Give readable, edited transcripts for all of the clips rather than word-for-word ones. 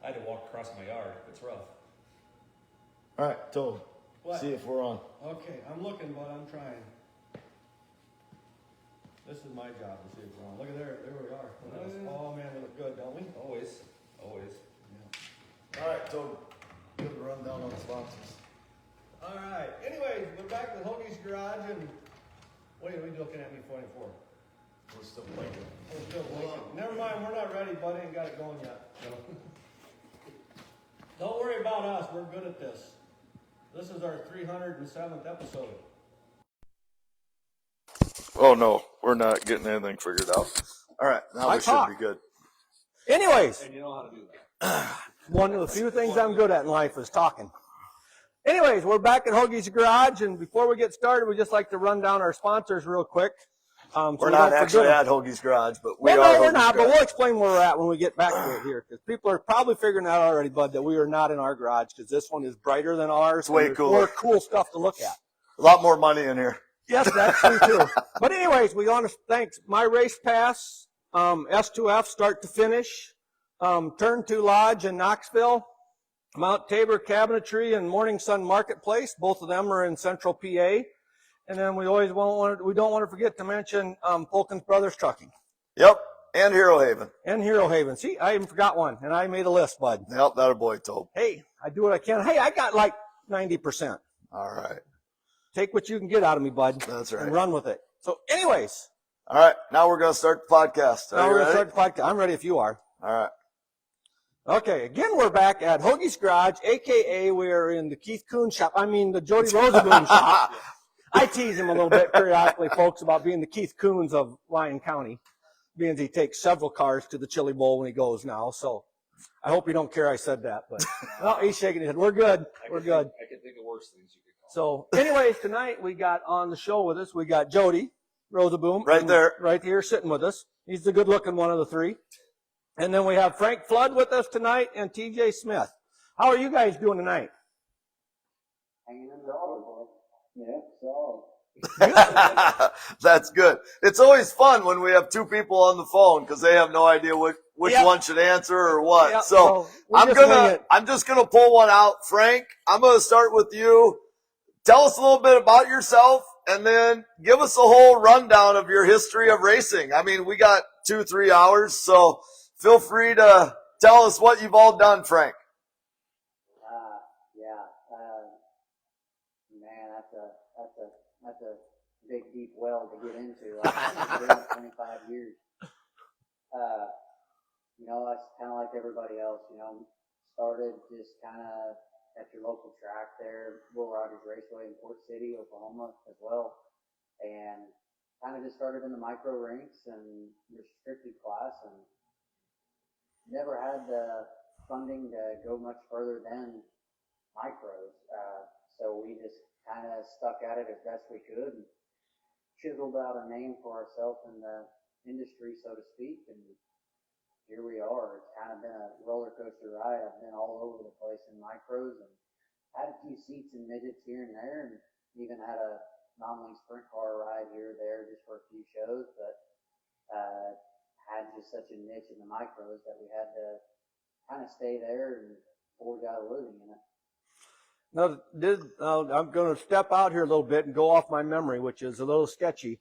I had to walk across my yard. It's rough. All right, Toad. What? See if we're on. Okay, I'm looking, but I'm trying. This is my job to see if we're on. Look at there we are. Oh man, we look good, don't we? Always. Yeah. All right, Toad. Give a rundown on the sponsors. All right. Anyways, we're back to Hoagie's Garage, and what are you looking at me for? We're still blinking. We're still blinking. Never mind, we're not ready, bud. Ain't got it going yet. Don't worry about us. We're good at this. This is our 307th episode. Oh no, we're not getting anything figured out. All right, now we should be good. Anyways, And you know how to do that. one of the few things I'm good at in life is talking. Anyways, we're back at Hoagie's Garage, and before we get started, we'd just like to run down our sponsors real quick. We're not actually at Hoagie's Garage, but we are. No, we're not, but we'll explain where we're at when we get back to it here, because people are probably figuring out already, Bud, that we are not in our garage, because this one is brighter than ours. It's way cooler. More cool stuff to look at. A lot more money in here. Yes, that's true, too. But anyways, we want to thank My Race Pass, S2F, start to finish, Turn 2 Lodge in Knoxville, Mount Tabor Cabinetry and Morning Sun Marketplace. Both of them are in Central PA. And then we don't want to forget to mention Polkins Brothers Trucking. Yep, and Hero Haven. See, I even forgot one, and I made a list, Bud. Yep, that a boy, Toad. Hey, I do what I can. Hey, I got like 90%. All right. Take what you can get out of me, Bud. That's right. And run with it. So anyways. All right, now we're going to start the podcast. Now we're going to start the podcast. I'm ready if you are. All right. Okay, again, we're back at Hoagie's Garage, a.k.a. we're in the the Jody Rosenboom shop. I tease him a little bit periodically, folks, about being the Keith Coons of Lyon County, being he takes several cars to the Chili Bowl when he goes now. So I hope you don't care I said that, but no, he's shaking his head. We're good. We're good. I can think of worse things you could call. So anyways, tonight we got on the show with us, we got Jody Rosenboom. Right there. Right here sitting with us. He's the good-looking one of the three. And then we have Frank Flood with us tonight and TJ Smith. How are you guys doing tonight? Hanging in the water, boy. Yeah, so. That's good. It's always fun when we have two people on the phone because they have no idea which one should answer or what. Yep. So I'm just gonna pull one out. Frank, I'm gonna start with you. Tell us a little bit about yourself and then give us a whole rundown of your history of racing. I mean, we got 2-3 hours, so feel free to tell us what you've all done, Frank. Man, that's a big, deep well to get into. I've been doing it 25 years. I kind of like everybody else, started just kind of at your local track there, Will Rogers Raceway in Port City, Oklahoma as well. And kind of just started in the micro rinks and restricted class and never had the funding to go much further than micros. So we just kind of stuck at it as best we could and chiseled out a name for ourselves in the industry, so to speak. And here we are. It's kind of been a roller coaster ride. I've been all over the place in micros and had a few seats in midgets here and there, and even had a non-wing sprint car ride here or there just for a few shows. But had just such a niche in the micros that we had to kind of stay there and forge out a living in it. Now, I'm going to step out here a little bit and go off my memory, which is a little sketchy.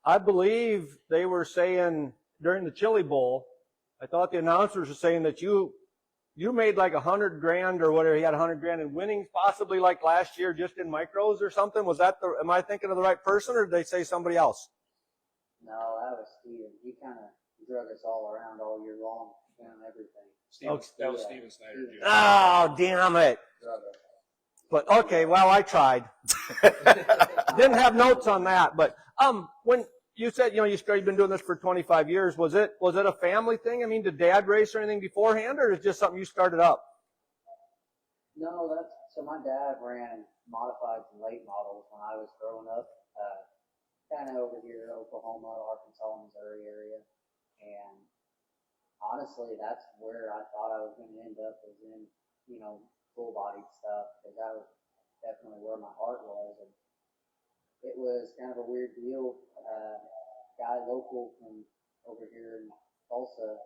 I believe they were saying during the Chili Bowl, I thought the announcers were saying that you made like $100,000 or whatever. You had $100,000 in winnings, possibly like last year, just in micros or something. Was that am I thinking of the right person, or did they say somebody else? No, that was Steven. He kind of drug us all around all year long and everything. That was Steven Snyder Jr. Oh, damn it. But okay, well, I tried. Didn't have notes on that, but when you said you've been doing this for 25 years, was it a family thing? I mean, did Dad race or anything beforehand, or is it just something you started up? No, so my dad ran modifieds and late models when I was growing up, kind of over here, Oklahoma, Arkansas, Missouri area, and honestly, that's where I thought I was going to end up, was in full-bodied stuff, because that was definitely where my heart was. And it was kind of a weird deal. Guy local from over here in Tulsa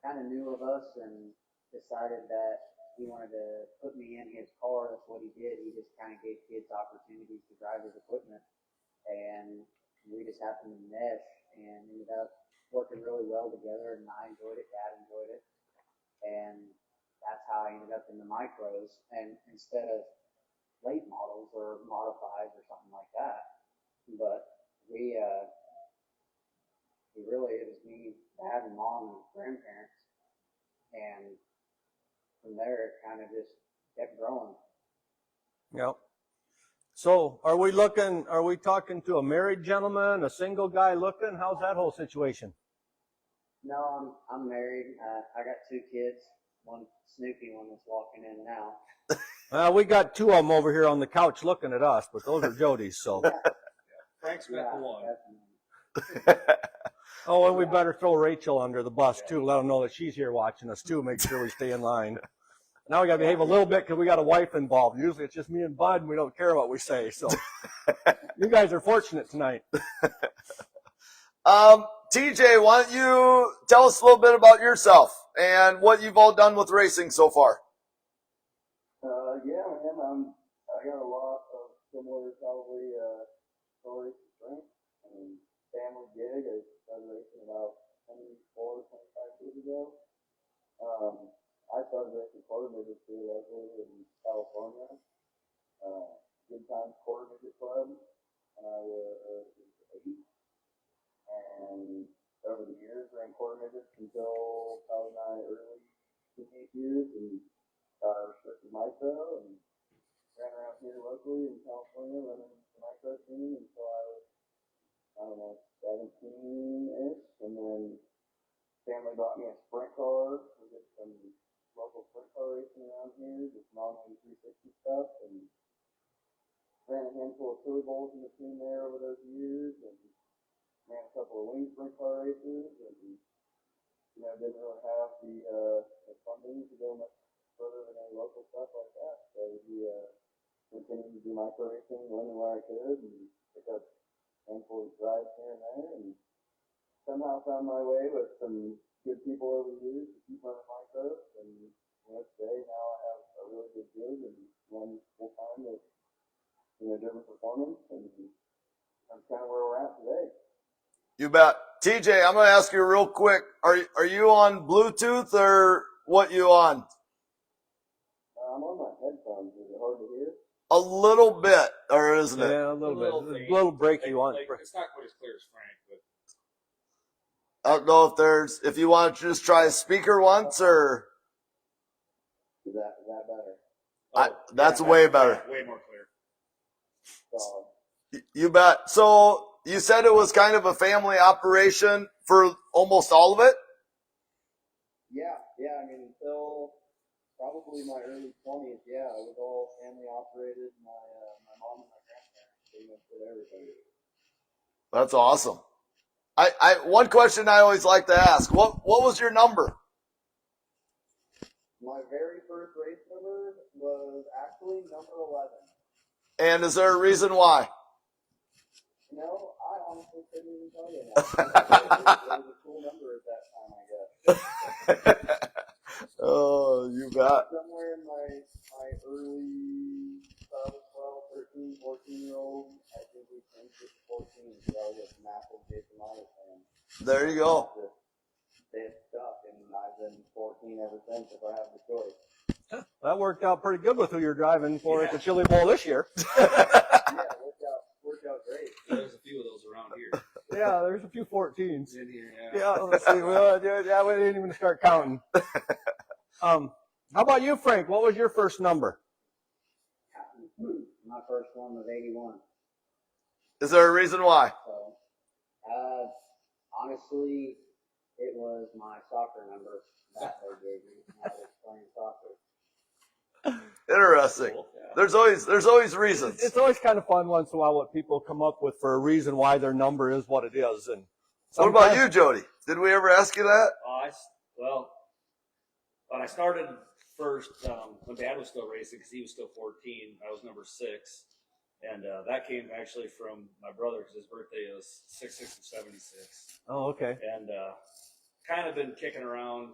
kind of knew of us and decided that he wanted to put me in his car. That's what he did. He just kind of gave kids opportunities to drive his equipment, and we just happened to mesh and ended up working really well together. And I enjoyed it. Dad enjoyed it, and that's how I ended up in the micros. And instead of late models or modifieds or something like that, but we really, it was me, dad, and mom, and grandparents, and from there it kind of just kept growing. Yep. So are we talking to a married gentleman, a single guy looking? How's that whole situation? No, I'm married. I got 2 kids, one Snoopy one that's walking in now. We got 2 of them over here on the couch looking at us, but those are Jody's, so. Frank's met the one. Definitely. Oh, and we better throw Rachel under the bus too. Let them know that she's here watching us too. Make sure we stay in line. Now we got to behave a little bit because we got a wife involved. Usually it's just me and Bud, and we don't care what we say. So you guys are fortunate tonight. TJ, why don't you tell us a little bit about yourself and what you've all done with racing so far? Yeah, man, I got a lot of similar, probably, stories to Frank. Family gig. I started racing about 24, 25 years ago. I started racing quarter midgets here locally in California. Good Times Quarter Midget Club when I was 8. And over the years, ran quarter midgets until probably my early teenage years, and restricted micro, and ran around here locally in California running the micro scene until I was, I don't know, 17-ish, and then family bought me a sprint car. We did some local sprint car racing around here, just non-wing 360 stuff, and ran a handful of Chili Bowls in between there over those years, and ran a couple of wing sprint car races, and didn't really have the funding to go much further than any local stuff like that. So we continued to do micro racing, learning where I could, and pick up handful of rides here and there, and somehow found my way with some good people over the years to keep running micros, and today now I have a really good gig and run full time with different performance, and that's kind of where we're at today. You bet. TJ, I'm going to ask you real quick. Are you on Bluetooth or what you on? I'm on my headphones. Is it hard to hear? A little bit, or isn't it? Yeah, a little bit. faint. A little breaky one. It's not quite as clear as Frank, but I don't know if you want to just try a speaker once or. Is that better? That's way better. Way more clear. So, You bet. So you said it was kind of a family operation for almost all of it? yeah. I mean, until probably my early 20s, it was all family operated. My mom and my grandparents pretty much did everything. That's awesome. One question I always like to ask, what was your number? My very first race number was actually number 11. And is there a reason why? No, I honestly couldn't even tell you now. It was a cool number at that time, I guess. Oh, you bet. Somewhere in my early 12, 13, 14-year-old, I think we changed it to 14, so I was a massive Jason Myers fan. There you go. They had stuck, and I've been 14 ever since if I have the choice. That worked out pretty good with who you're driving for at the Chili Bowl this year. Yeah, it worked out great. There's a few of those around here. Yeah, there's a few 14s. In here, Yeah, let's see. We didn't even start counting. How about you, Frank? What was your first number? My first one was 81. Is there a reason why? So, honestly, it was my soccer number that they gave me when I was playing soccer. Interesting. Cool. There's always reasons. It's always kind of fun once in a while what people come up with for a reason why their number is what it is. And What about you, Jody? Did we ever ask you that? When I started first, when Dad was still racing, because he was still 14, I was number 6. And that came actually from my brother, because his birthday is 6/6 of 76. Oh, okay. And kind of been kicking around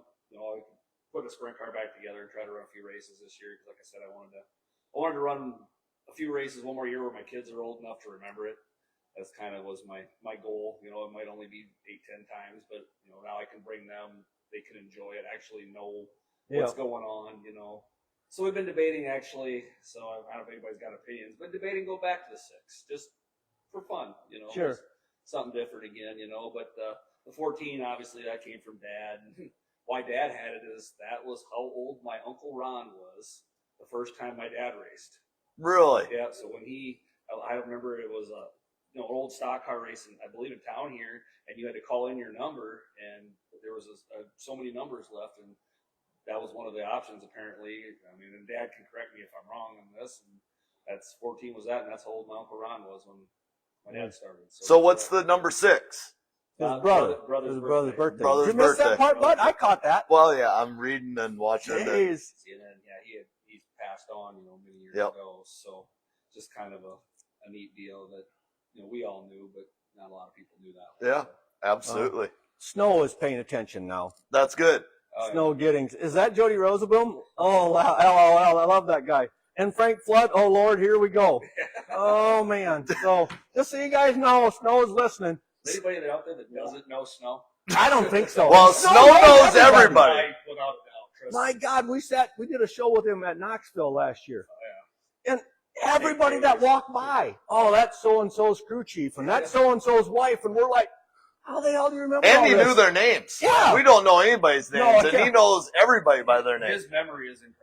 the sprint car back together and try to run a few races this year. Because like I said, I wanted to run a few races one more year where my kids are old enough to remember it. That's kind of was my goal. You know, it might only be 8-10 times, but you know, now I can bring them. They can enjoy it. Actually know what's going on. You know. So we've been debating actually. So I don't know if anybody's got opinions, but debating go back to the 6 just for fun. You know. Sure. Something different again. You know, but the 14 obviously that came from Dad. Why Dad had it is that was how old my Uncle Ron was the first time my dad raced. Really? Yeah. So when I remember it was a an old stock car race, I believe in town here, and you had to call in your number, and there was so many numbers left, and that was one of the options apparently. I mean, and Dad can correct me if I'm wrong on this, and that's 14 was that, and that's how old my Uncle Ron was when my dad started. So what's the number 6? His brother's brother's birthday. Brother's Did you miss that birthday. part, bud? I caught that. Well, yeah, I'm reading and watching. Jeez. And then he's passed on, many years Yep. ago. So just kind of a neat deal that we all knew, but not a lot of people knew that. Yeah, absolutely. Snow is paying attention now. That's good. Snow Giddings. Is that Jody Rosenboom? Oh, wow. LOL. I love that guy. And Frank Flood. Oh, Lord, here we go. Oh, man. So just so you guys know, Snow is listening. Is anybody out there that doesn't know Snow? I don't think so. Well, Snow knows everybody. Without a doubt. Trust My me. God, we did a show with him at Knoxville last year. Oh, And everybody that walked by, oh, that's so-and-so's crew chief, and that's so-and-so's wife, and we're like, how the hell do you remember And all he this? knew their names. Yeah. We don't know anybody's No, names, and yeah. he knows everybody by their name. His memory is incredible.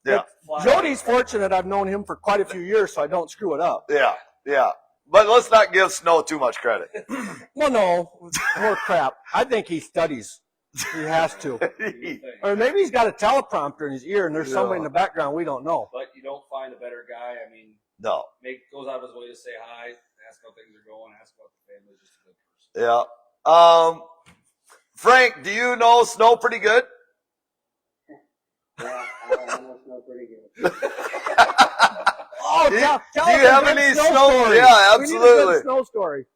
Yeah. Jody's fortunate I've known him for quite a few years, so I don't screw it up. Yeah, yeah. But let's not give Snow too much credit. Well, no, more crap. I think he studies. He has to. Or maybe he's got a teleprompter in his ear, and there's somebody in the background we don't know. But you don't find a better guy. I mean, No. goes out of his way to say hi, ask how things are going, ask about the family. Just a good person. Yeah. Frank, do you know Snow pretty good? Yeah, I almost know pretty good. Oh, Do you- tell do us you a have good any snow snow- stories. Yeah, We need a absolutely. good snow story.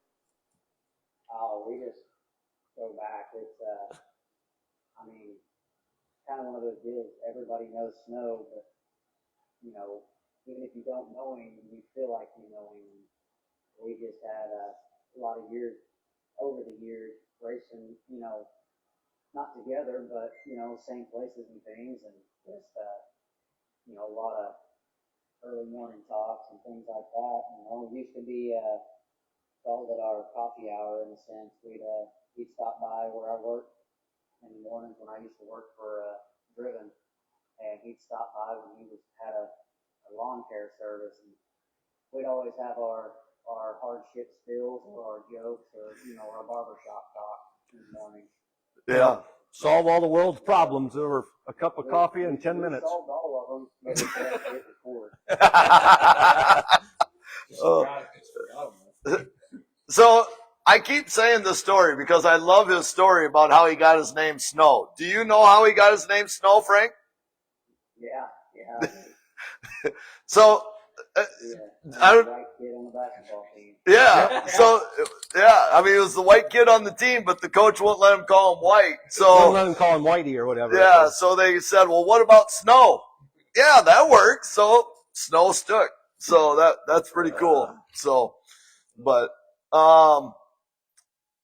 Oh, we just go back. It's, I mean, kind of one of those deals. Everybody knows Snow, but, even if you don't know him, you feel like you know him. We just had a lot of years, over the years, racing, not together, but, same places and things, and just, a lot of early morning talks and things like that. It used to be, called it our coffee hour in a sense. He'd stop by where I worked in the mornings when I used to work for Driven, and he'd stop by when he had a lawn care service, and we'd always have our hardship spills or our jokes or our barbershop talk in the morning. Yeah. Solve all the world's problems over a cup of coffee in 10 minutes. We solved all of them, but we can't hit record. Just forgot him. So I keep saying this story because I love his story about how he got his name Snow. Do you know how he got his name Snow, Frank? Yeah. So, I don't. White kid on the basketball team. Yeah. So, yeah. I mean, it was the white kid on the team, but the coach wouldn't let him call him White. Don't So, let him call him Whitey or whatever. yeah. So they said, well, what about Snow? Yeah, that works. So Snow stuck. So that's pretty cool. So, but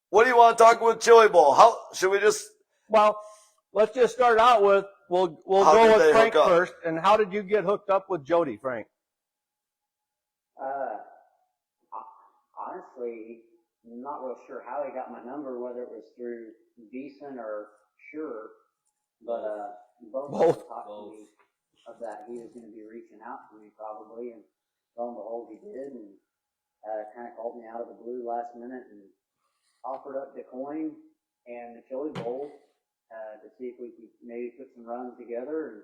what do you want to talk with Chili Bowl? How should we just? Well, let's just start out with, we'll How did go they with Frank hook up? first. And how did you get hooked up with Jody, Frank? Honestly, I'm not real sure how he got my number, whether it was through Decent or Sure, but both of them talked to me of that he was going to be reaching out to me probably, and lo and behold, he did, and kind of called me out of the blue last minute and offered up DeCoin and the Chili Bowl to see if we could maybe put some runs together and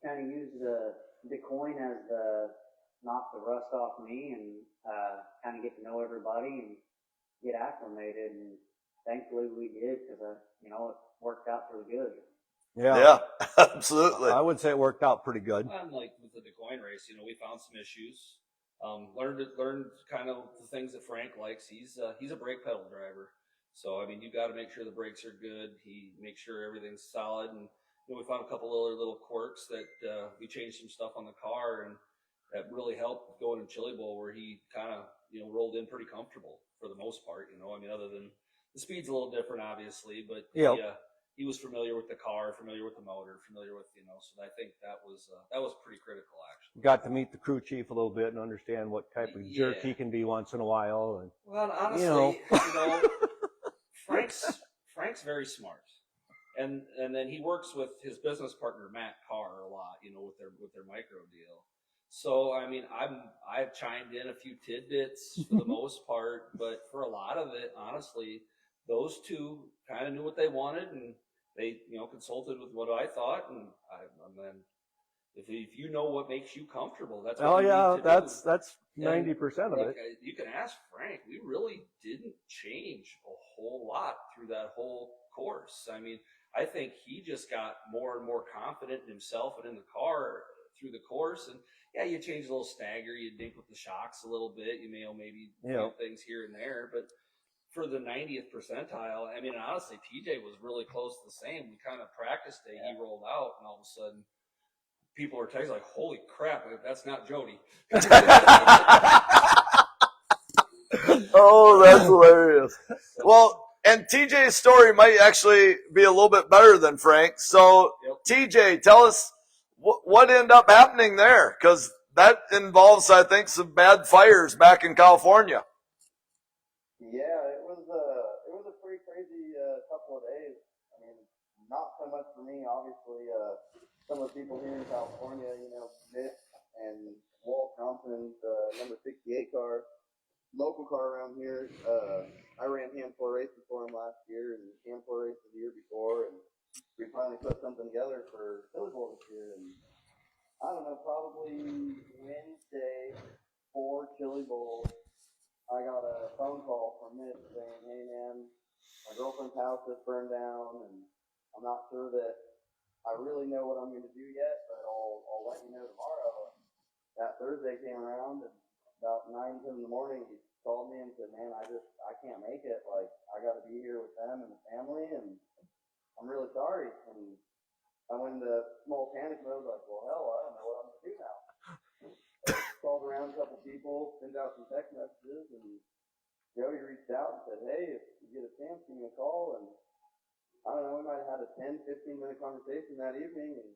kind of use the DeCoin as the knock the rust off me and kind of get to know everybody and get acclimated. And thankfully we did because, it worked out pretty good. Yeah, absolutely. I would say it worked out pretty good. Unlike with the DeCoin race, we found some issues. Learned kind of the things that Frank likes. He's a brake pedal driver. So, I mean, you got to make sure the brakes are good. He makes sure everything's solid. And we found a couple other little quirks that we changed some stuff on the car, and that really helped going to Chili Bowl, where he kind of rolled in pretty comfortable for the most part. I mean, other than the speed's a little different, obviously, but he was familiar with the car, familiar with the motor, familiar with so I think that was pretty critical, actually. Got to meet the crew chief a little bit and understand what type of jerk he can be once in a while, and well, honestly, Frank's very smart. And then he works with his business partner Matt Carr a lot, with their micro deal. So I mean, I've chimed in a few tidbits for the most part, but for a lot of it, honestly, those two kind of knew what they wanted, and they consulted with what I thought, and then if you know what makes you comfortable, that's what you need to that's do. that's 90% of it. You can ask Frank. We really didn't change a whole lot through that whole course. I mean, I think he just got more and more confident in himself and in the car through the course. And yeah, you change a little stagger, you dink with the shocks a little bit, you maybe things here and there, but for the 90th percentile, I mean, honestly, TJ was really close to the same. We kind of practiced day, he rolled out, and all of a sudden, people are texting like, "Holy crap, that's not Jody." Oh, that's hilarious. Well, and TJ's story might actually be a little bit better than Frank. So, TJ, tell us what ended up happening there, because that involves, I think, some bad fires back in California. Yeah, it was a pretty crazy couple of days. I mean, not so much for me, obviously. Some of the people here in California, Mitch and Walt Johnson, the number 68 car, local car around here. I ran handful races for him last year and handful races the year before, and we finally put something together for Chili Bowl this year. And I don't know, probably Wednesday for Chili Bowl, I got a phone call from Mitch saying, "Hey man, my girlfriend's house is burned down, and I'm not sure that I really know what I'm going to do yet, but I'll let you know tomorrow." And that Thursday came around, and about 9, 10 in the morning, he called me and said, "Man, I can't make it. Like, I got to be here with them and the family, and I'm really sorry." And I went into small panic mode, like, well, hell, I don't know what I'm going to do now. Called around a couple people, sent out some text messages, and Jody reached out and said, "Hey, if you get a chance, give me a call." And I don't know, we might have had a 10, 15-minute conversation that evening, and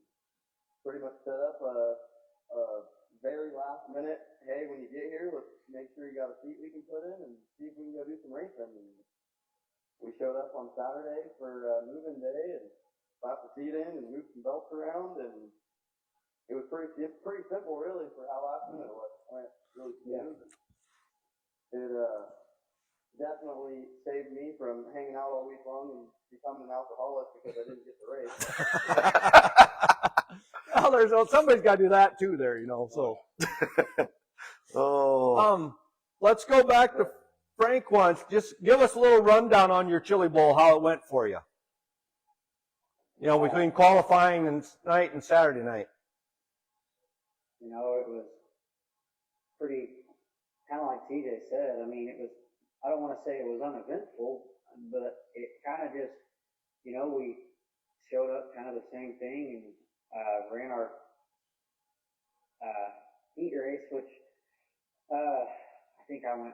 pretty much set up a very last minute, "Hey, when you get here, let's make sure you got a seat we can put in and see if we can go do some racing." And we showed up on Saturday for moving day and slapped the seat in and moved some belts around, and it was pretty simple, really, for how last minute it was. It went really smooth. It definitely saved me from hanging out all week long and becoming an alcoholic because I didn't get the race. Well, somebody's got to do that too there, so. Let's go back to Frank once. Just give us a little rundown on your Chili Bowl, how it went for you. Between qualifying and night and Saturday night. It was pretty, kind of like TJ said. I mean, I don't want to say it was uneventful, but it kind of just, we showed up kind of the same thing and ran our heat race, which I think I was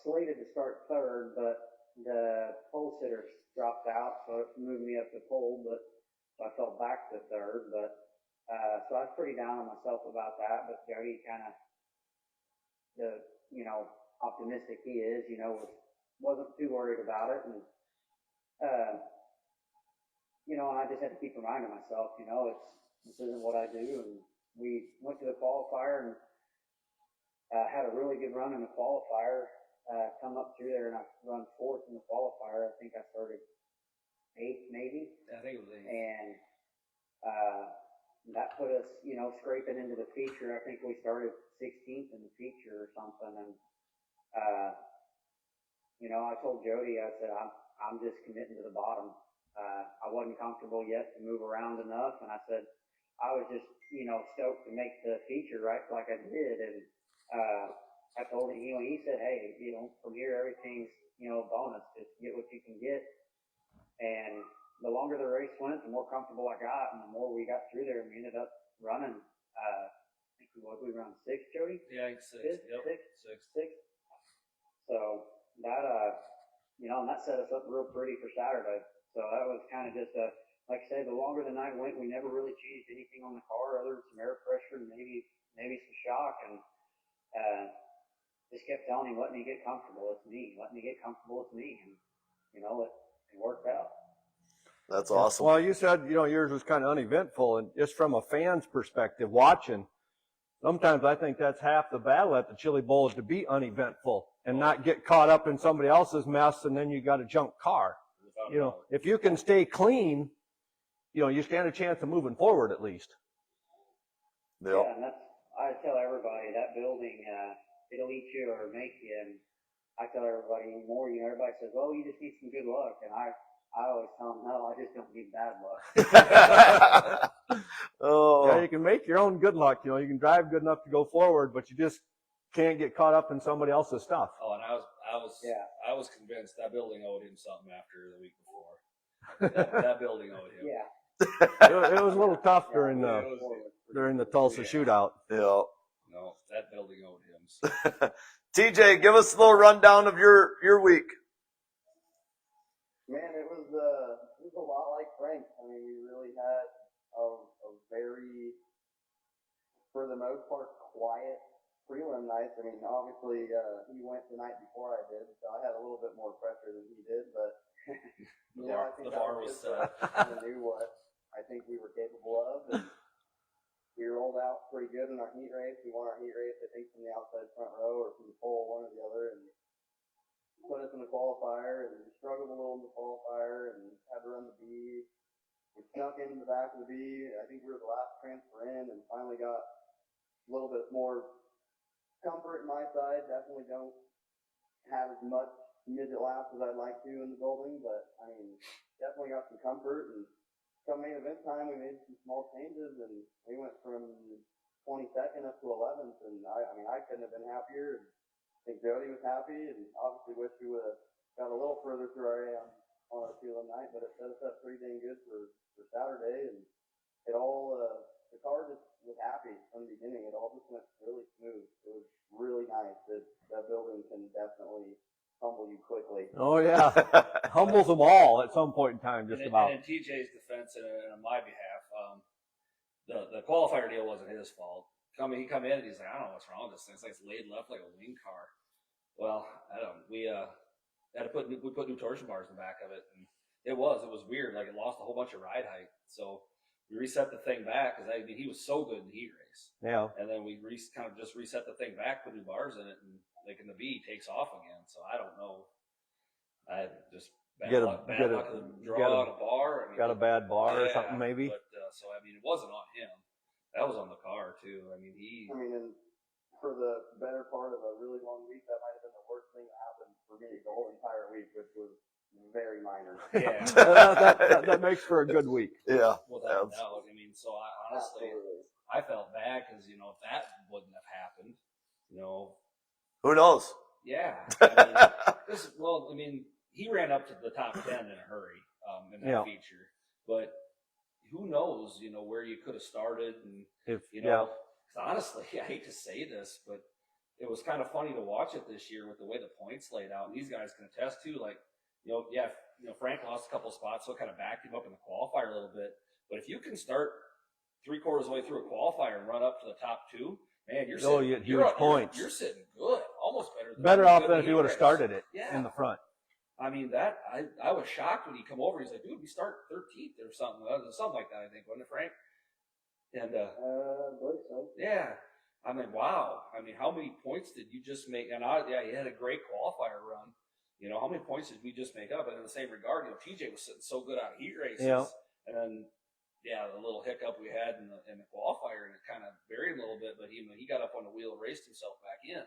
slated to start third, but the pole sitter dropped out, so it moved me up to pole, but so I fell back to third, but so I was pretty down on myself about that, but Jody kind of, optimistic he is, wasn't too worried about it, and and I just had to keep reminding myself, this isn't what I do, and we went to the qualifier and had a really good run in the qualifier, come up through there, and I run fourth in the qualifier. I think I started 8th, maybe. I think it was 8th. And that put us, scraping into the feature. I think we started 16th in the feature or something. And, I told Jody, I said, I'm just committing to the bottom. I wasn't comfortable yet to move around enough. And I said, I was just, stoked to make the feature right like I did. And I told him, he said, "Hey, from here, everything's, bonus. Just get what you can get." And the longer the race went, the more comfortable I got, and the more we got through there, and we ended up running. I think we run 6, Jody. Yeah, I think 6. Fifth? Yep. Six. So that and that set us up real pretty for Saturday. So that was kind of just like I say, the longer the night went, we never really changed anything on the car other than some air pressure and maybe some shock, and just kept telling him, let me get comfortable, it's me. Let me get comfortable, it's me. And it worked out. That's awesome. Well, you said, yours was kind of uneventful, and just from a fan's perspective, watching, sometimes I think that's half the battle at the Chili Bowl is to be uneventful and not get caught up in somebody else's mess, and then you got a junk car. If you can stay clean, you stand a chance of moving forward at least. Yep. Yeah, and I tell everybody that building, it'll eat you or make you. And I tell everybody anymore, everybody says, well, you just need some good luck. And I always tell them, no, I just don't need bad luck. Oh. Yeah, you can make your own good luck. You can drive good enough to go forward, but you just can't get caught up in somebody else's stuff. Oh, and I was convinced that building owed him something after the week before. that building owed him. Yeah. It was a little tough during the Tulsa shootout. Yeah. No, that building owed him. So. TJ, give us a little rundown of your week. Man, it was a lot like Frank. I mean, we really had a very, for the most part, quiet prelim nights. I mean, obviously, he went the night before I did, so I had a little bit more pressure than he did, but, I think the bar was set. I knew what I think we were capable of, and we rolled out pretty good in our heat race. We won our heat race, I think, from the outside front row or from the pole, one or the other, and put us in the qualifier, and we struggled a little in the qualifier and had to run the B. We snuck into the back of the B. I think we were the last transfer in, and finally got a little bit more comfort in my side. Definitely don't have as much midget laps as I'd like to in the building, but I mean, definitely got some comfort. And come main event time, we made some small changes, and we went from 22nd up to 11th, and I couldn't have been happier. And I think Jody was happy, and obviously wish we would have got a little further through our on our prelim night, but it set us up pretty dang good for Saturday, and it all the car just was happy from the beginning. It all just went really smooth. It was really nice. That building can definitely humble you quickly. Oh yeah, humbles them all at some point in time, just about. And in TJ's defense, and on my behalf, the qualifier deal wasn't his fault. He come in and he's like, I don't know what's wrong with this thing. It's like it's laid left like a wing car. Well, we had to put new torsion bars in the back of it, and it was weird. Like it lost a whole bunch of ride height. So we reset the thing back because he was so good in the heat race. Yeah. And then we kind of just reset the thing back, put new bars in it, and like in the B takes off again. So I don't know. I just bad luck of the draw on a bar. Got a bad bar or something maybe. But so it wasn't on him. That was on the car too. And for the better part of a really long week, that might have been the worst thing that happened for me the whole entire week, which was very minor. Yeah. that makes for a good week. Yeah. Without doubt. So I honestly, Absolutely. I felt bad because, if that wouldn't have happened, Who knows? Yeah. He ran up to the top 10 in a hurry in that feature. But who knows, where you could have started. And, honestly, I hate to say this, but it was kind of funny to watch it this year with the way the points laid out. And these guys can attest to, Frank lost a couple of spots, so it kind of backed him up in the qualifier a little bit. But if you can start 3/4 of the way through a qualifier and run up to the top 2, man, you're sitting, huge points. You're sitting good, almost better off than if you would have started it in the front. I was shocked when he come over. He's like, dude, we start 13th or something like that. I think, wasn't it, Frank? And I believe so. Yeah, wow. How many points did you just make? And he had a great qualifier run. How many points did we just make up? And in the same regard, TJ was sitting so good out of heat races. Yeah. And then, the little hiccup we had in the qualifier, and it kind of buried him a little bit, but he got up on the wheel and raced himself back in.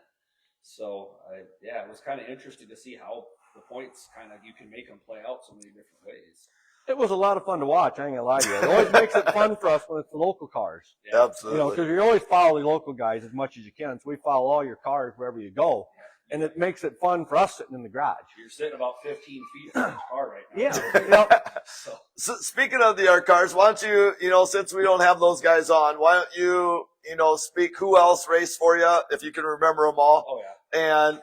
So, it was kind of interesting to see how the points you can make them play out so many different ways. It was a lot of fun to watch. I ain't gonna lie to you. It always makes it fun for us when it's the local cars. Yeah. Absolutely. Because you always follow the local guys as much as you can. So we follow all your cars wherever you go. and it makes it fun for us sitting in the garage. You're sitting about 15 feet from each car right now. Yeah. Yep. So Speaking of the art cars, why don't you, since we don't have those guys on, why don't you, speak who else raced for you, if you can remember them all. Oh, yeah. And,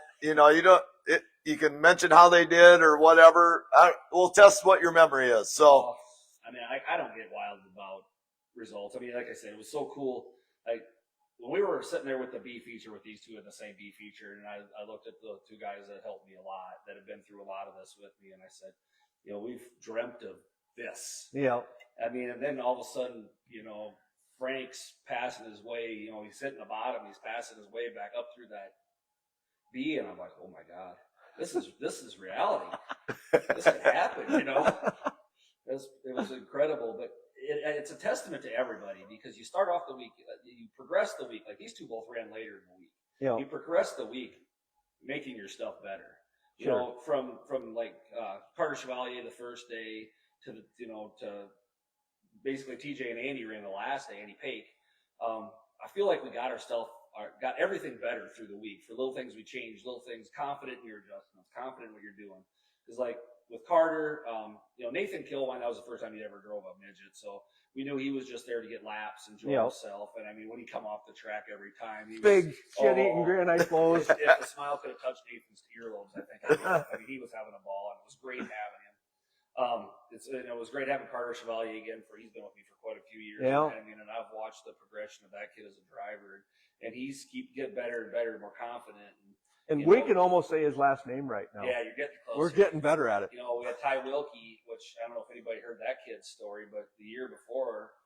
you can mention how they did or whatever. We'll test what your memory is. So, I mean, I don't get wild about results. I mean, like I said, it was so cool. Like, when we were sitting there with the B feature with these two in the same B feature, and I looked at the two guys that helped me a lot, that have been through a lot of this with me, and I said, we've dreamt of this. Yeah. I mean, and then all of a sudden, Frank's passing his way, he's hitting the bottom, he's passing his way back up through that B, and I'm like, oh my God, this is reality. This could happen, It was incredible, but it's a testament to everybody, because you start off the week, you progress the week. Like, these two both ran later in the week. Yeah. You progress the week, making your stuff better. Sure. From like Carter Chevalier the first day to to basically TJ and Andy ran the last day, Andy Pake. I feel like we got everything better through the week. For little things we changed, little things, confident in your adjustments, confident in what you're doing. Because like with Carter, Nathan Kilwine, that was the first time he ever drove a midget, so we knew he was just there to get laps, enjoy himself. And I mean, when he come off the track every time, he Big was, shit-eating grin, I suppose. If the smile could have touched Nathan's earlobes, I think. I mean, he was having a ball, and it was great having him. It was great having Carter Chevalier again. He's been with me for quite a few years. Yeah. I mean, and I've watched the progression of that kid as a driver, and he's getting better and better, more confident. And we can almost say his last name right now. Yeah, you're getting close. We're getting better at it. We had Ty Wilkie, which I don't know if anybody heard that kid's story, but the year before,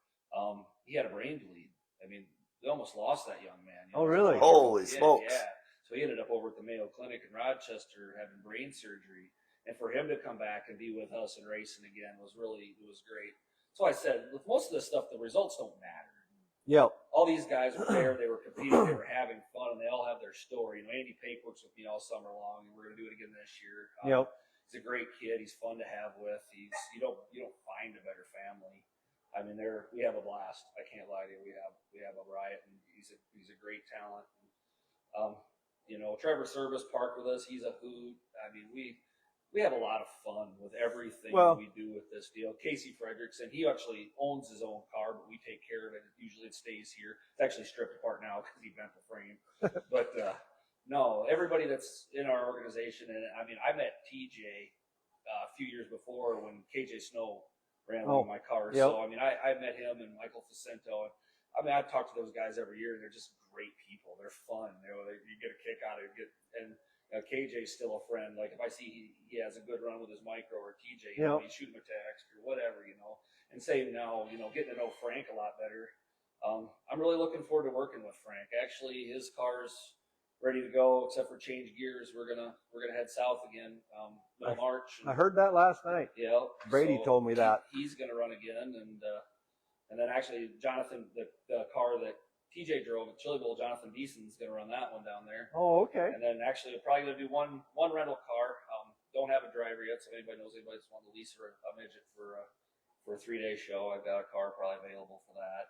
he had a brain bleed. I mean, they almost lost that young man. Oh, really? Holy smokes. Yeah. So he ended up over at the Mayo Clinic in Rochester having brain surgery. And for him to come back and be with us and racing again was great. So I said, with most of this stuff, the results don't matter. Yep. All these guys were there, they were competing, they were having fun, and they all have their story. Andy Pake works with me all summer long, and we're going to do it again this year. Yep. He's a great kid. He's fun to have with. You don't find a better family. I mean, we have a blast. I can't lie to you. We have a riot, and he's a great talent. Trevor Service parked with us. He's a hoot. I mean, we have a lot of fun with everything we do with this deal. Casey Frederickson, he actually owns his own car, but we take care of it. Usually it stays here. It's actually stripped apart now because he bent the frame. But no, everybody that's in our organization, and I mean, I met TJ a few years before when KJ Snow ran one of my cars. Yep. So I mean, I met him and Michael Facento. I mean, I talk to those guys every year, and they're just great people. They're fun. You get a kick out of it. KJ's still a friend. Like, if I see he has a good run with his micro or TJ, you shoot him a text or whatever, And same now, getting to know Frank a lot better. I'm really looking forward to working with Frank. Actually, his car's ready to go, except for change gears. We're gonna head south again, middle March. I heard that last night. Yeah, Brady told me that he's gonna run again, and then actually Jonathan, the car that TJ drove at Chili Bowl, Jonathan Beeson's going to run that one down there. Oh, okay. And then actually we're probably going to do one rental car. Don't have a driver yet, so if anybody knows anybody that's wanting to lease a midget for a 3-day show, I've got a car probably available for that.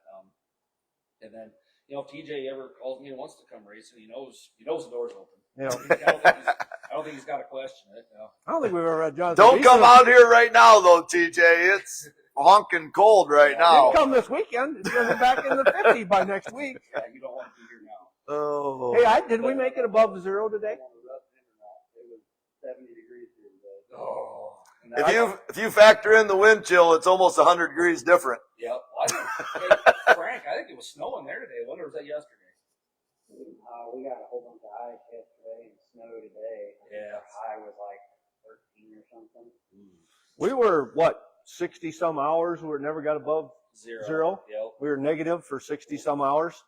And then, if TJ ever calls me and wants to come racing, he knows the door's open. Yeah. I don't think he's got to question it. No. I don't think we've ever had Jonathan. Don't come out here right now, though, TJ. It's honking cold right now. Didn't come this weekend. It's going to be back in the 50s by next week. Yeah, you don't want to be here now. Oh. Hey, did we make it above zero today? It was 70 degrees here today. Oh. If you factor in the wind chill, it's almost 100 degrees different. Yep. Frank, I think it was snowing there today. When was that yesterday? We got a whole bunch of ice yesterday and snow today. Yeah. Our high was like 13 or something. We were, 60 some hours? We never got above zero. Yep. We were negative for 60 some hours.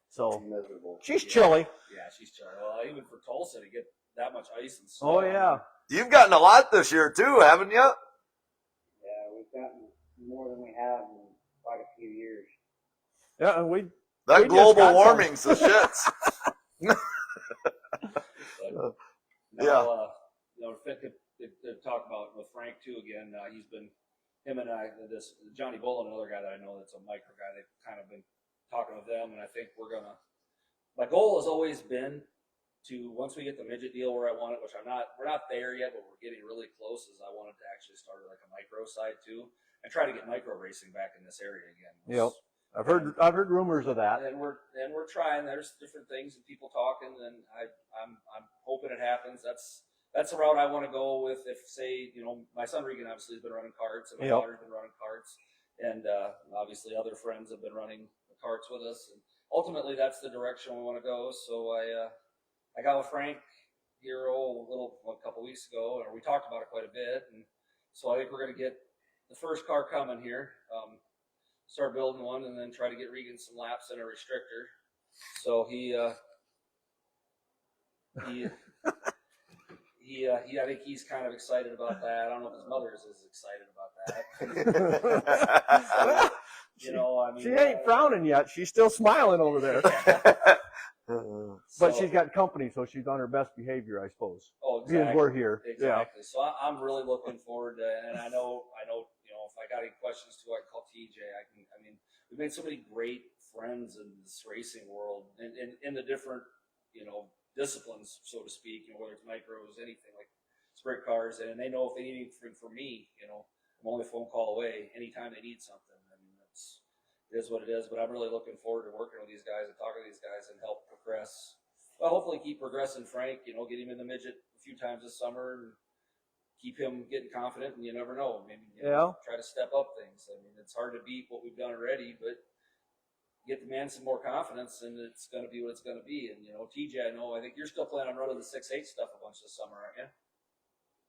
So Miserable. she's chilly. Yeah, she's chilly. Well, even for Tulsa to get that much ice and snow. Oh, yeah. You've gotten a lot this year, too, haven't you? Yeah, we've gotten more than we have in quite a few years. Yeah, and we That just global got warming's the shits. Fit to talk about with Frank too again. He's been him and this Johnny Bullen, another guy that I know that's a micro guy. They've kind of been talking with them, and I think my goal has always been to once we get the midget deal where I want it, which we're not there yet, but we're getting really close. Is I wanted to actually start like a micro side too, and try to get micro racing back in this area again. Yep. I've heard rumors of that. And we're trying. There's different things and people talking, and I'm hoping it happens. That's the route I want to go with. If say my son Regan obviously has been running karts, and my daughter's been running karts, and obviously other friends have been running the karts with us, and ultimately that's the direction we want to go. So I got with Frank here a couple weeks ago, or we talked about it quite a bit, and so I think we're going to get the first car coming here. Start building one, and then try to get Regan some laps in a restrictor. So I think he's kind of excited about that. I don't know if his mother is as excited about that. She ain't frowning yet. She's still smiling over there. But she's got company, so she's on her best behavior, I suppose. Oh, exactly. Because we're here. Exactly. Yeah. So I'm really looking forward to it. And I know, if I got any questions too, I can call TJ. We've made so many great friends in this racing world and in the different, disciplines, so to speak, whether it's micros, anything like sprint cars, and they know if they need anything from me, I'm only a phone call away anytime they need something. It is what it is, but I'm really looking forward to working with these guys and talking to these guys and help progress. Well, hopefully keep progressing Frank, get him in the midget a few times this summer and keep him getting confident, and you never know. Maybe try to step up things. It's hard to beat what we've done already, but get the man some more confidence, and it's going to be what it's going to be. And, TJ, I think you're still planning on running the 6.8 stuff a bunch this summer, aren't you?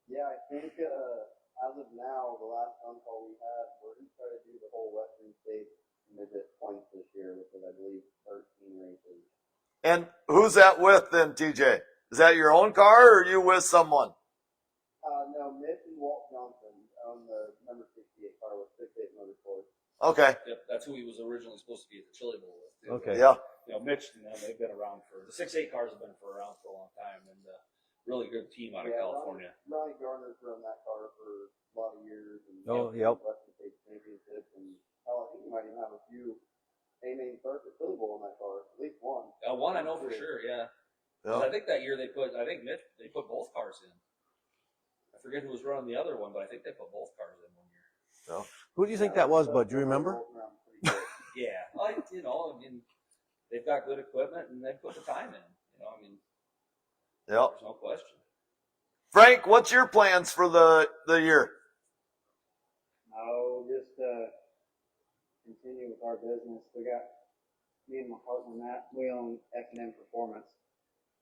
Yeah, I think as of now, the last phone call we had, we're going to try to do the whole Western States midget points this year, which is, I believe, 13 races. And who's that with then, TJ? Is that your own car, or are you with someone? No, Mitch and Walt Johnson own the number 68 car with 68 Motorsports. Okay. Yep, that's who he was originally supposed to be at the Chili Bowl with. Too. Okay. Yeah. Mitch, they've been around the 6.8 cars have been around for a long time, and really good team out of California. Ronnie Garner's run that car for a lot of years. And Western States Championships, and I think he might even have a few A-main starts at Chili Bowl in that car, at least one. One I know for sure, yeah. I think that year they put both cars in. I forget who was running the other one, but I think they put both cars in one year. No. Who do you think that was, Bud? Do you remember? Yeah, they've got good equipment and they put the time in. There's no question. Frank, what's your plans for the year? Just continue with our business. We got me and my partner Matt. We own F&M Performance,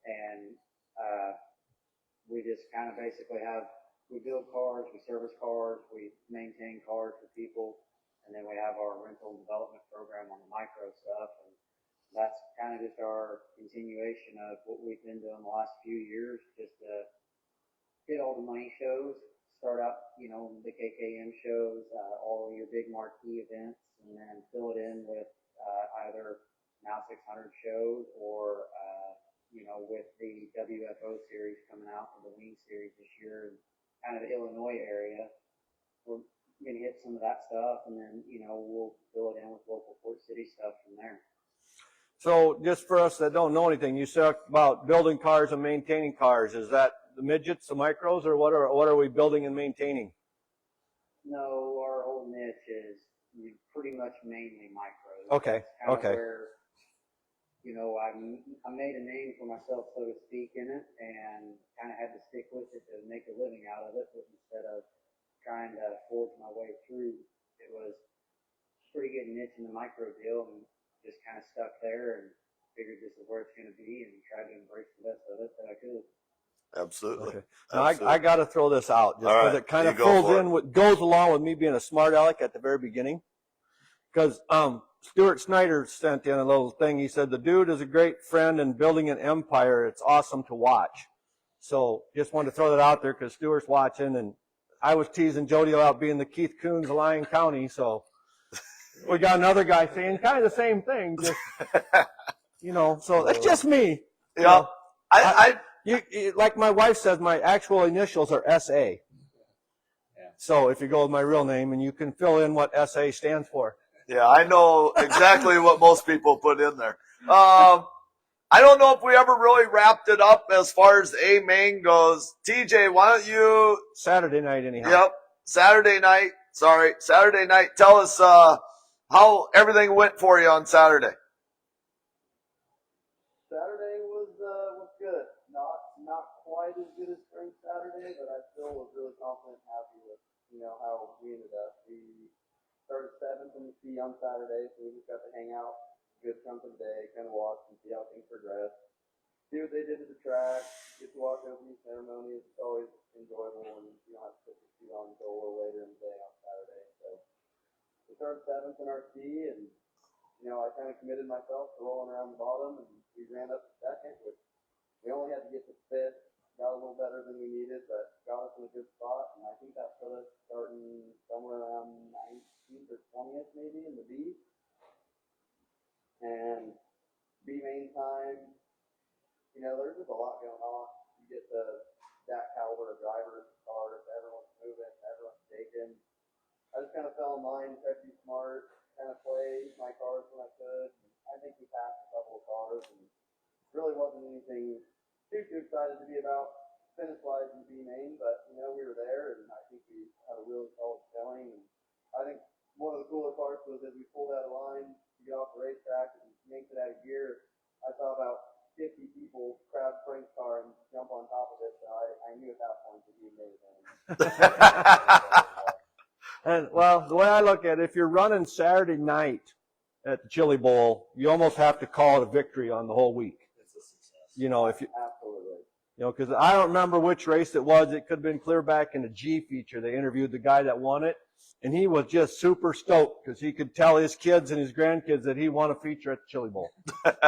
and we just kind of basically we build cars, we service cars, we maintain cars for people, and then we have our rental and development program on the micro stuff, and that's kind of just our continuation of what we've been doing the last few years, just to get all the money shows, start out, the KKM shows, all your big marquee events, and then fill it in with either Now 600 shows or, with the WFO series coming out for the Wing Series this year, and kind of the Illinois area. We're going to hit some of that stuff, and then, we'll fill it in with local Port City stuff from there. So just for us that don't know anything, you said about building cars and maintaining cars. Is that the midgets, the micros, or what are we building and maintaining? No, our whole niche is pretty much mainly micros. Okay. Okay. Where, I made a name for myself, so to speak, in it, and kind of had to stick with it to make a living out of it. But instead of trying to forge my way through, it was pretty good niche in the micro deal, and just kind of stuck there and figured this is where it's going to be, and tried to embrace the best of it that I could. Absolutely. Okay. Now I got to throw this out just because it kind of goes along with me being a smart aleck at the very beginning. Because Stuart Snyder sent in a little thing. He said, the dude is a great friend and building an empire. It's awesome to watch. So just wanted to throw that out there because Stuart's watching, and I was teasing Jody about being the Keith Coons of Lyon County. So we got another guy saying kind of the same thing. Just, so that's just me. Yeah. Like my wife says, my actual initials are SA. Yeah. So if you go with my real name, and you can fill in what SA stands for. Yeah, I know exactly what most people put in there. I don't know if we ever really wrapped it up as far as A main goes. TJ, why don't you? Saturday night, anyhow. Yep. Saturday night. Tell us how everything went for you on Saturday. Saturday was good. Not quite as good as spring Saturday, but I still was really confident and happy with how we ended up. We started 7th in the C on Saturday, so we just got to hang out a good chunk of the day, kind of watch and see how things progress. See what they did to the track, get to watch opening ceremonies. It's always enjoyable when you don't have to put your feet on until a little later in the day on Saturday. So we started 7th in our C, and I kind of committed myself to rolling around the bottom, and we ran up to 2nd, which we only had to get to 5th. Got a little better than we needed, but got us in a good spot, and I think that put us starting somewhere around 19th or 20th maybe in the B. And B main time, there's just a lot going on. You get that caliber of drivers to start, everyone's moving, everyone's taking. I just kind of fell in line, tried to be smart, kind of play my cards when I could. I think we passed a couple of cars, and really wasn't anything too excited to be about finish-wise in B main, but we were there, and I think we had a really solid showing. And I think one of the cooler parts was as we pulled out of line to get off the racetrack and yanked it out of gear, I saw about 50 people crowd Frank's car and jump on top of it, so I knew at that point that he made it. And well, the way I look at it, if you're running Saturday night at the Chili Bowl, you almost have to call it a victory on the whole week. It's a success. If you, Absolutely. because I don't remember which race it was. It could have been clear back in the G feature. They interviewed the guy that won it, and he was just super stoked because he could tell his kids and his grandkids that he won a feature at the Chili Bowl.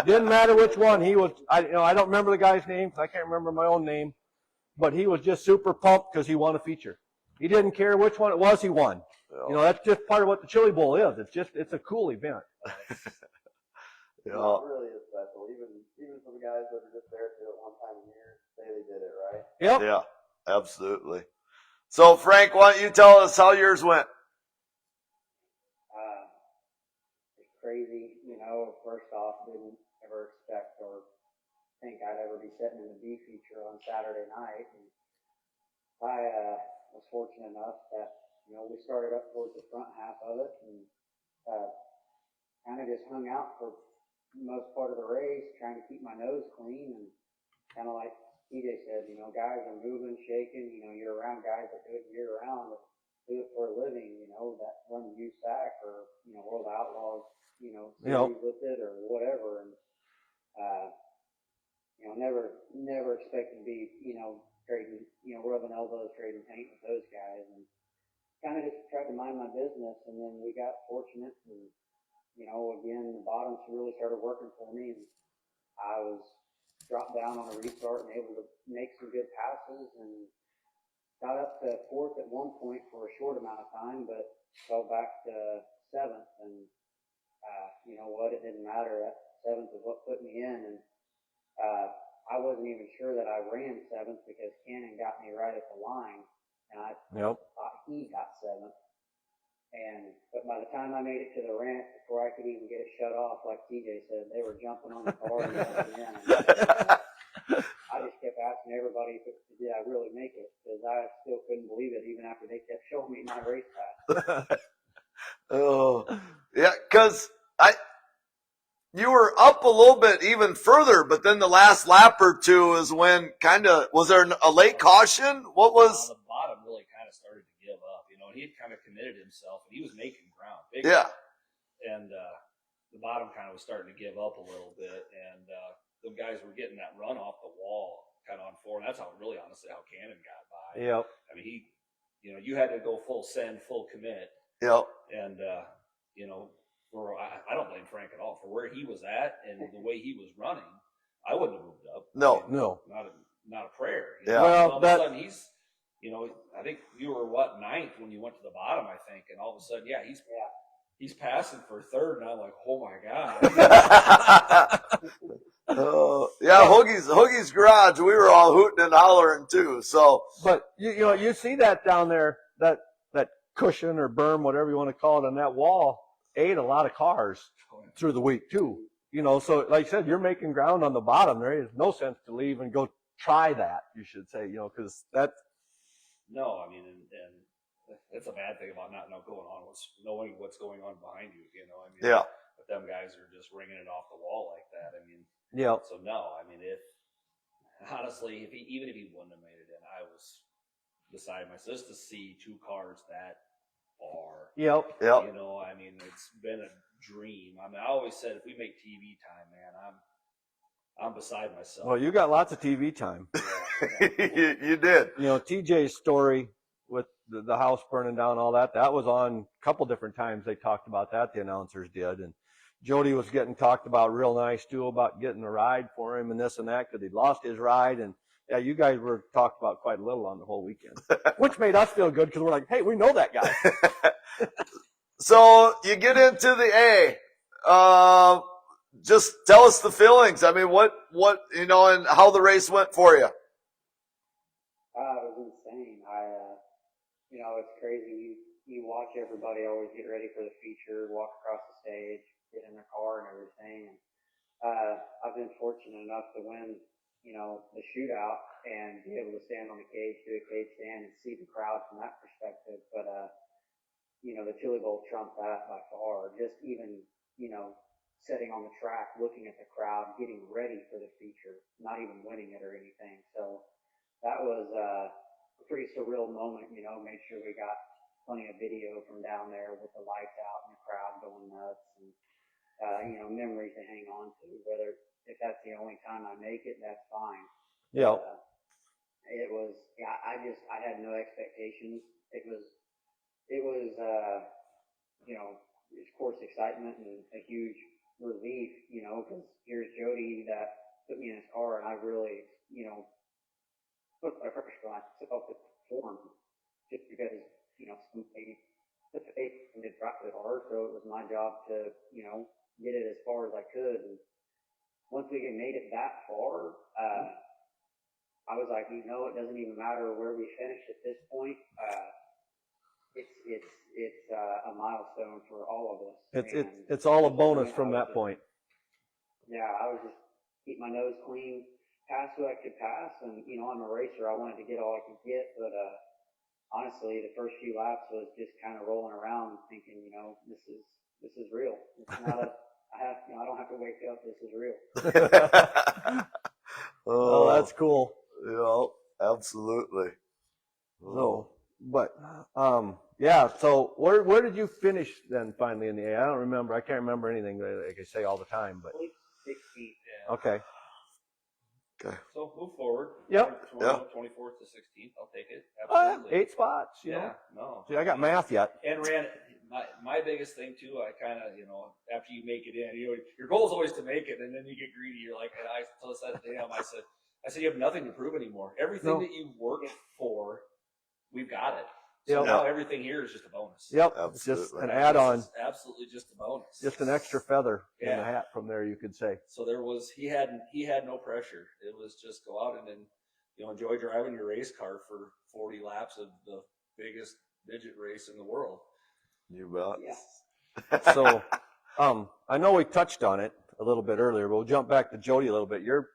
Didn't matter which one. He was, I don't remember the guy's name because I can't remember my own name, but he was just super pumped because he won a feature. He didn't care which one it was. He won. That's just part of what the Chili Bowl is. It's a cool event. Yeah. It really is special. Even for the guys that are just there to do it one time a year, say they did it, right? Yep. Yeah, absolutely. So, Frank, why don't you tell us how yours went? It's crazy, first off, didn't ever expect or think I'd ever be sitting in the B feature on Saturday night. And I was fortunate enough that, we started up towards the front half of it and kind of just hung out for most part of the race, trying to keep my nose clean. And kind of like TJ said, guys are moving, shaking, you're around guys that do it year round, do it for a living, that run the USAC or, World Outlaws, series with it or whatever. And, never expected to be, trading, rubbing elbows, trading paint with those guys. And kind of just tried to mind my business. And then we got fortunate and, again, the bottoms really started working for me. And I was dropped down on a restart and able to make some good passes and got up to 4th at one point for a short amount of time, but fell back to 7th. And you know what? It didn't matter. That 7th is what put me in. And I wasn't even sure that I ran 7th because Cannon got me right at the line, and I thought he got 7th. But by the time I made it to the ramp, before I could even get it shut off, like TJ said, they were jumping on the car and jumping in. And I just kept asking everybody, did I really make it? Because I still couldn't believe it, even after they kept showing me my race pass. Oh, yeah, because you were up a little bit even further, but then the last lap or two is when was there a late caution? What was? The bottom really kind of started to give up, and he had kind of committed himself, and he was making ground. Yeah. And the bottom kind of was starting to give up a little bit, and the guys were getting that run off the wall kind of on 4, and that's how really honestly how Cannon got by. Yep. I mean, you had to go full send, full commit. Yep. And, I don't blame Frank at all for where he was at and the way he was running. I wouldn't have moved up. No. Not a prayer. Yeah. Well, all of a sudden he's, I think you were 9th when you went to the bottom, I think, and all of a sudden, he's passing for 3rd, and I'm like, oh my God. Hoagie's garage. We were all hooting and hollering too. So, but you see that down there, that cushion or berm, whatever you want to call it, on that wall, ate a lot of cars through the week too. so like I said, you're making ground on the bottom. There is no sense to leave and go try that, you should say, because that. No, I mean, and that's a bad thing about not knowing what's going on behind you. I mean, Yeah. but them guys are just ringing it off the wall like that. I mean, Yeah. So no, I mean, honestly, even if he wouldn't have made it in, I was beside myself just to see two cars that far. Yep. I mean, it's been a dream. I mean, I always said if we make TV time, man, I'm beside myself. Well, you got lots of TV time. Yeah. you did. TJ's story with the house burning down, all that was on a couple different times. They talked about that, the announcers did. And Jody was getting talked about real nice, too, about getting a ride for him and this and that because he'd lost his ride. And, yeah, you guys were talked about quite a little on the whole weekend, which made us feel good because we're like, hey, we know that guy. So you get into the A. Just tell us the feelings. I mean, what and how the race went for you. It was insane. It's crazy. You watch everybody always get ready for the feature, walk across the stage, get in their car and everything. And I've been fortunate enough to win, the shootout and be able to stand on the cage, do a cage stand, and see the crowd from that perspective. But the Chili Bowl trumped that by far. Just even, sitting on the track, looking at the crowd, getting ready for the feature, not even winning it or anything. So that was a pretty surreal moment, made sure we got plenty of video from down there with the lights out and the crowd going nuts and, memories to hang on to. Whether if that's the only time I make it, that's fine. Yeah. It was, I had no expectations. It was, of course, excitement and a huge relief, because here's Jody that put me in his car and I really, put my pressure on myself to perform just because, somebody put the faith and did drop it hard. So it was my job to, get it as far as I could. And once we made it that far, I was like, it doesn't even matter where we finish at this point. It's a milestone for all of us. It's all a bonus from that point. Yeah, I was just keep my nose clean, pass who I could pass, and I'm a racer. I wanted to get all I could get, but honestly, the first few laps was just kind of rolling around, thinking, this is real. It's not I don't have to wake up. This is real. Oh, that's cool. Absolutely. So, but yeah. So where did you finish then? Finally in the A? I don't remember. I can't remember anything that I can say all the time. But 16th. Yeah. Okay. So move forward. Yep. 24th to 16th. I'll take it. Absolutely. 8 spots. Yeah. No. See, I got math yet. And ran my biggest thing too. I kind of after you make it in, your goal is always to make it, and then you get greedy. You're like, and I told that damn. I said you have nothing to prove anymore. Everything that you worked for, we've got it. So now everything here is just a bonus. Yep. It's just an add-on. Absolutely just a bonus. Just an extra feather in the hat from there, you could say. So he had no pressure. It was just go out and then enjoy driving your race car for 40 laps of the biggest midget race in the world. You bet. Yeah. So I know we touched on it a little bit earlier, but we'll jump back to Jody a little bit. You're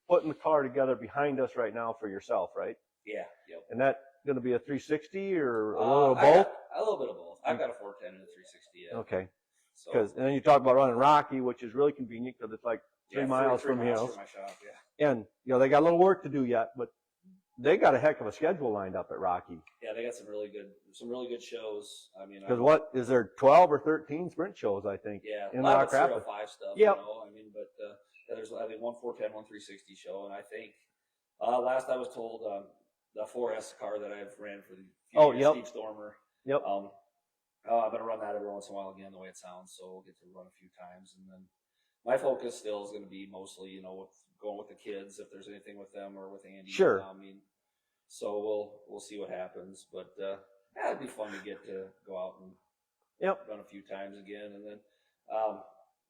putting the car together behind us right now for yourself, right? Yeah. Yep. And that going to be a 360 or a little of both? A little bit of both. I've got a 410 and a 360. Yeah. Okay. So, and then you talk about running Rocky, which is really convenient because it's like 3 miles from here. From my shop, yeah. And they got a little work to do yet, but they got a heck of a schedule lined up at Rocky. Yeah, they got some really good shows. I mean, because what is there 12 or 13 sprint shows? I think. Yeah, in a lot Rock of Rapids. 5 stuff. Yep. I mean, but there's one 410, one 360 show, and I think last I was told the 4S car that I've ran for the Steve Stormer. Yep. I'm gonna run that every once in a while again, the way it sounds. So we'll get to run a few times, and then my focus still is going to be mostly, going with the kids if there's anything with them or with Andy. Sure. I mean, so we'll see what happens, but it'd be fun to get to go out and run a few times again, and then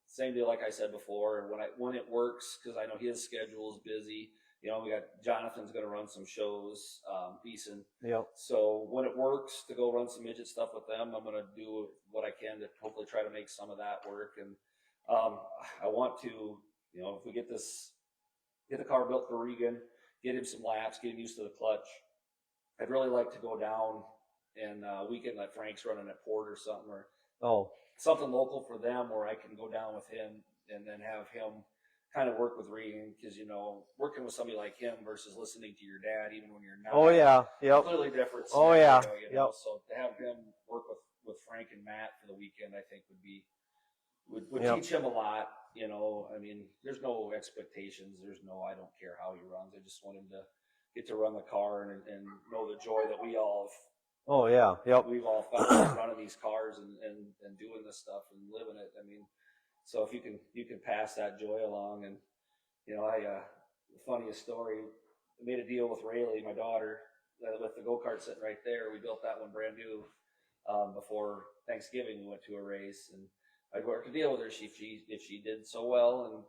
same deal like I said before. When it works, because I know his schedule is busy. We got Jonathan's going to run some shows, Beeson. Yep. So when it works to go run some midget stuff with them, I'm going to do what I can to hopefully try to make some of that work. And I want to, if we get the car built for Regan, get him some laps, get him used to the clutch. I'd really like to go down and weekend like Frank's running at Port or something, or something local for them where I can go down with him and then have him kind of work with Regan, because working with somebody like him versus listening to your dad even when you're not. Oh yeah, yep. Completely different. Oh yeah, yep. So to have him work with Frank and Matt for the weekend, I think would yep. teach him a lot. I mean, there's no expectations. I don't care how he runs. I just want him to get to run the car and know the joy that we all have. Oh yeah, yep. We've all found running these cars and doing this stuff and living it. I mean, so if you can pass that joy along. And the funniest story, I made a deal with Rayleigh, my daughter, with the go-kart sitting right there. We built that one brand new before Thanksgiving. We went to a race, and I'd worked a deal with her if she did so well,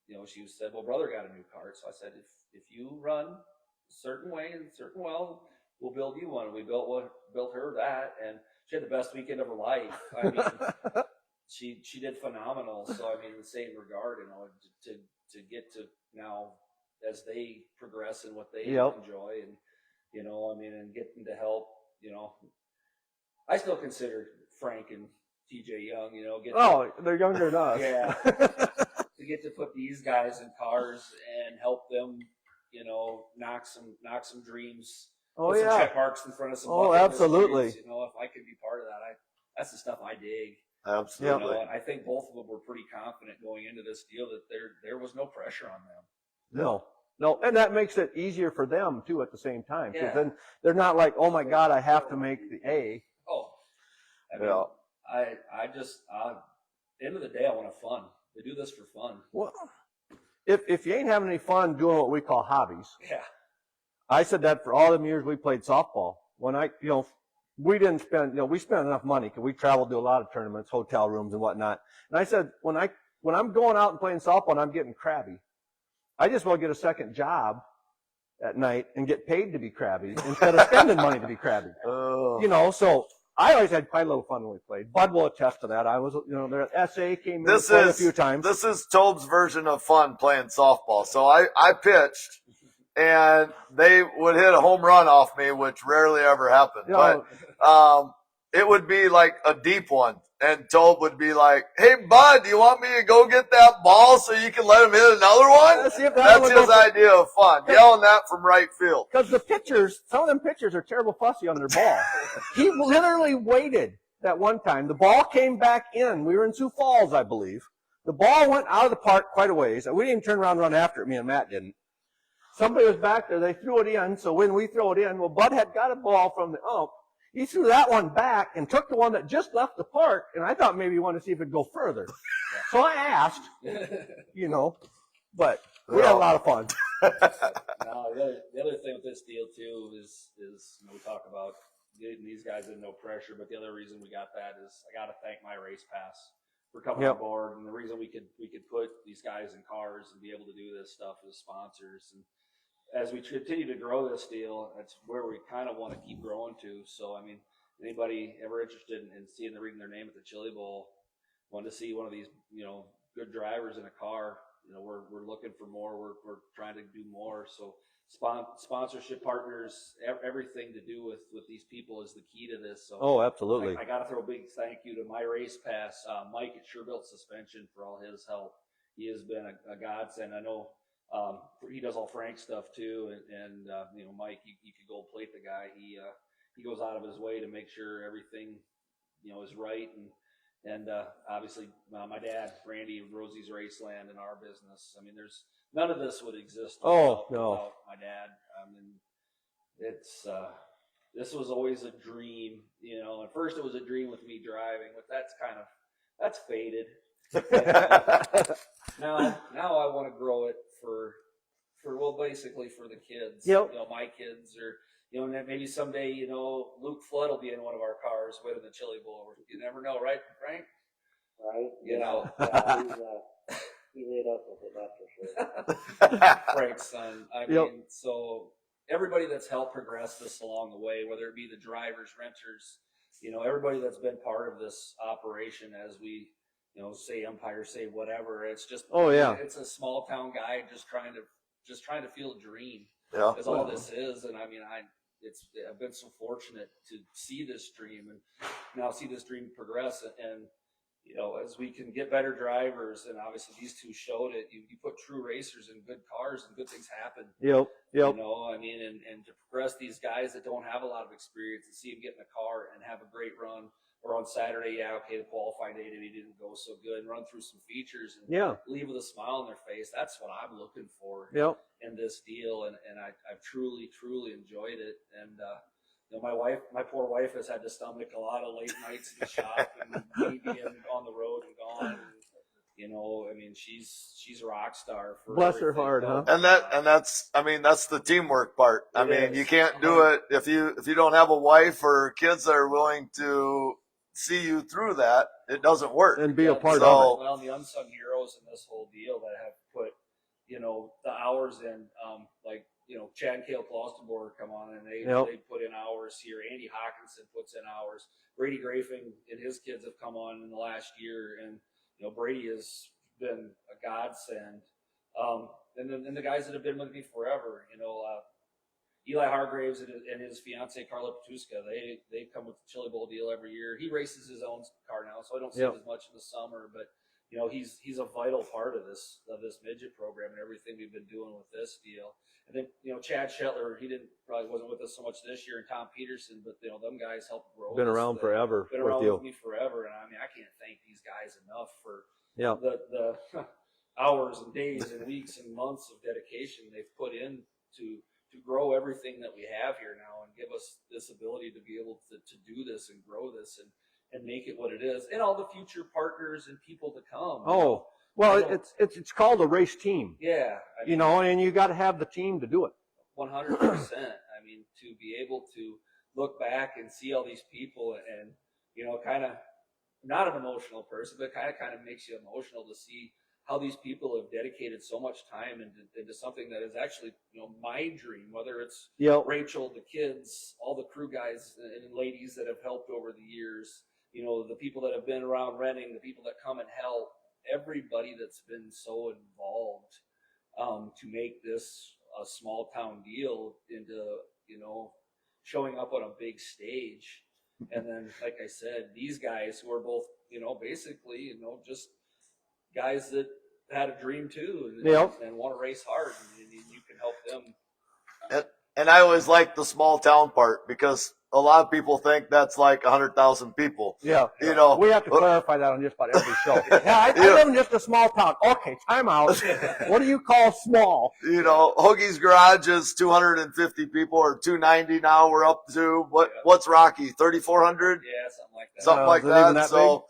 and she said, well, brother got a new kart. So I said, if you run a certain way and certain well, we'll build you one. We built her that, and she had the best weekend of her life. I mean, she did phenomenal. So I mean, in the same regard, to get to now as they progress in what they enjoy, and and getting to help. I still consider Frank and TJ young. They're younger than us. Yeah. To get to put these guys in cars and help them, knock some dreams. Oh put yeah. some check marks in front of some. Oh, absolutely. Dreams, if I could be part of that, that's the stuff I dig. Absolutely. And I think both of them were pretty confident going into this deal that there was no pressure on them. No, and that makes it easier for them too at the same time, because Yeah. then they're not like, oh my God, I have to make the A. Oh, I mean, I just end of the day, I want to have fun. We do this for fun. Well, if you ain't having any fun doing what we call hobbies, Yeah. I said that for all the years we played softball. When we didn't spend, we spent enough money because we traveled to a lot of tournaments, hotel rooms and whatnot. And I said, when I'm going out and playing softball and I'm getting crabby, I just want to get a second job at night and get paid to be crabby instead of spending money to be crabby. So I always had quite a little fun when we played. Bud will attest to that. I was, their SA came in a few times. This is Tob's version of fun playing softball. So I pitched, and they would hit a home run off me, which rarely ever happened. But it would be like a deep one. And Tob would be like, hey, Bud, do you want me to go get that ball so you can let him hit another one? That's his idea of fun, yelling that from right field. Because some of them pitchers are terrible fussy on their ball. He literally waited that one time. The ball came back in. We were in Sioux Falls, I believe. The ball went out of the park quite a ways. We didn't even turn around and run after it. Me and Matt didn't. Somebody was back there. They threw it in. So when we throw it in, well, Bud had got a ball from the ump. He threw that one back and took the one that just left the park, and I thought maybe he wanted to see if it would go further. So I asked, but we had a lot of fun. No, the other thing with this deal too is we talk about getting these guys in no pressure, but the other reason we got that is I got to thank My Race Pass for coming on board, and the reason we could put these guys in cars and be able to do this stuff as sponsors. And as we continue to grow this deal, that's where we kind of want to keep growing to. So, I mean, anybody ever interested in seeing reading their name at the Chili Bowl, want to see one of these, good drivers in a car, we're looking for more. We're trying to do more. So sponsorship partners, everything to do with these people is the key to this. So oh, absolutely. I got to throw a big thank you to My Race Pass, Mike at Sure Built Suspension for all his help. He has been a godsend. I know he does all Frank stuff too, and Mike, you could gold plate the guy. He goes out of his way to make sure everything is right, and obviously my dad Randy of Rosie's Raceland and our business. I mean, there's none of this would exist without my dad. I mean, it's this was always a dream. At first it was a dream with me driving, but that's faded. Now I want to grow it for basically for the kids. My kids, or maybe someday Luke Flood will be in one of our cars winning the Chili Bowl. You never know, right, Frank? Right. Yeah, he lit up with it, that's for sure. Frank's son. I mean, so everybody that's helped progress this along the way, whether it be the drivers, renters, everybody that's been part of this operation as we you know, say Empire, say whatever. It's just, Oh, yeah. it's a small town guy just trying to feel a dream. Yeah. Is all this is. And I mean, I've been so fortunate to see this dream and now see this dream progress. And you know, as we can get better drivers, and obviously these two showed it, you put true racers in good cars and good things happen. Yep. You know, I mean, and to progress these guys that don't have a lot of experience and see them get in the car and have a great run. Or on Saturday, yeah, okay, the qualifying day he didn't go so good, and run through some features and leave with a smile on their face. That's what I'm looking for in this deal, and I've truly enjoyed it. And you know, my poor wife has had to stomach a lot of late nights in the shop and me being on the road and gone. And, you know, I mean, she's a rock star. For Bless her everything. heart, huh? And that's I mean, that's the teamwork part. I mean, is. you can't do it if you don't have a wife or kids that are willing to see you through that. It doesn't work. And be a part So- of it. Well, the unsung heroes in this whole deal that have put, you know, the hours in, like, you know, Chad and Cale Klosterborg come on and they put in hours here. Andy Hawkinson puts in hours. Brady Grafing and his kids have come on in the last year, and you know, Brady has been a godsend. And the guys that have been with me forever, you know, Eli Hargraves and his fiance Carla Patuska, they come with the Chili Bowl deal every year. He races his own car now, so I don't see him as much in the summer. But you know, he's a vital part of this midget program and everything we've been doing with this deal. And then you know, Chad Shetler, he probably wasn't with us so much this year, and Tom Peterson, but you know, them guys helped grow. Been around forever. Been around with me forever, and I mean, I can't thank these guys enough for the hours and days and weeks and months of dedication they've put in to grow everything that we have here now and give us this ability to be able to do this and grow this and make it what it is, and all the future partners and people to come. Oh, well, it's called a race team. Yeah. I mean, you know, and you got to have the team to do it. 100%. I mean, to be able to look back and see all these people and, you know, kind of, not an emotional person, but kind of makes you emotional to see how these people have dedicated so much time into something that is actually, you know, my dream, whether it's Rachel, the kids, all the crew guys and ladies that have helped over the years, you know, the people that have been around renting, the people that come and help, everybody that's been so involved to make this a small town deal into, you know, showing up on a big stage. And then, like I said, these guys who are both, you know, basically, you know, just guys that had a dream too and want to race hard, and you can help them. And I always like the small town part because a lot of people think that's like 100,000 people. Yeah. You know, we have to clarify that on just about every show. I live in just a small town. Okay, time out. What do you call small? You know, Hoagie's Garage is 250 people or 290 now. We're up to what's Rocky? 3,400? Yeah, something like that. Something like that. So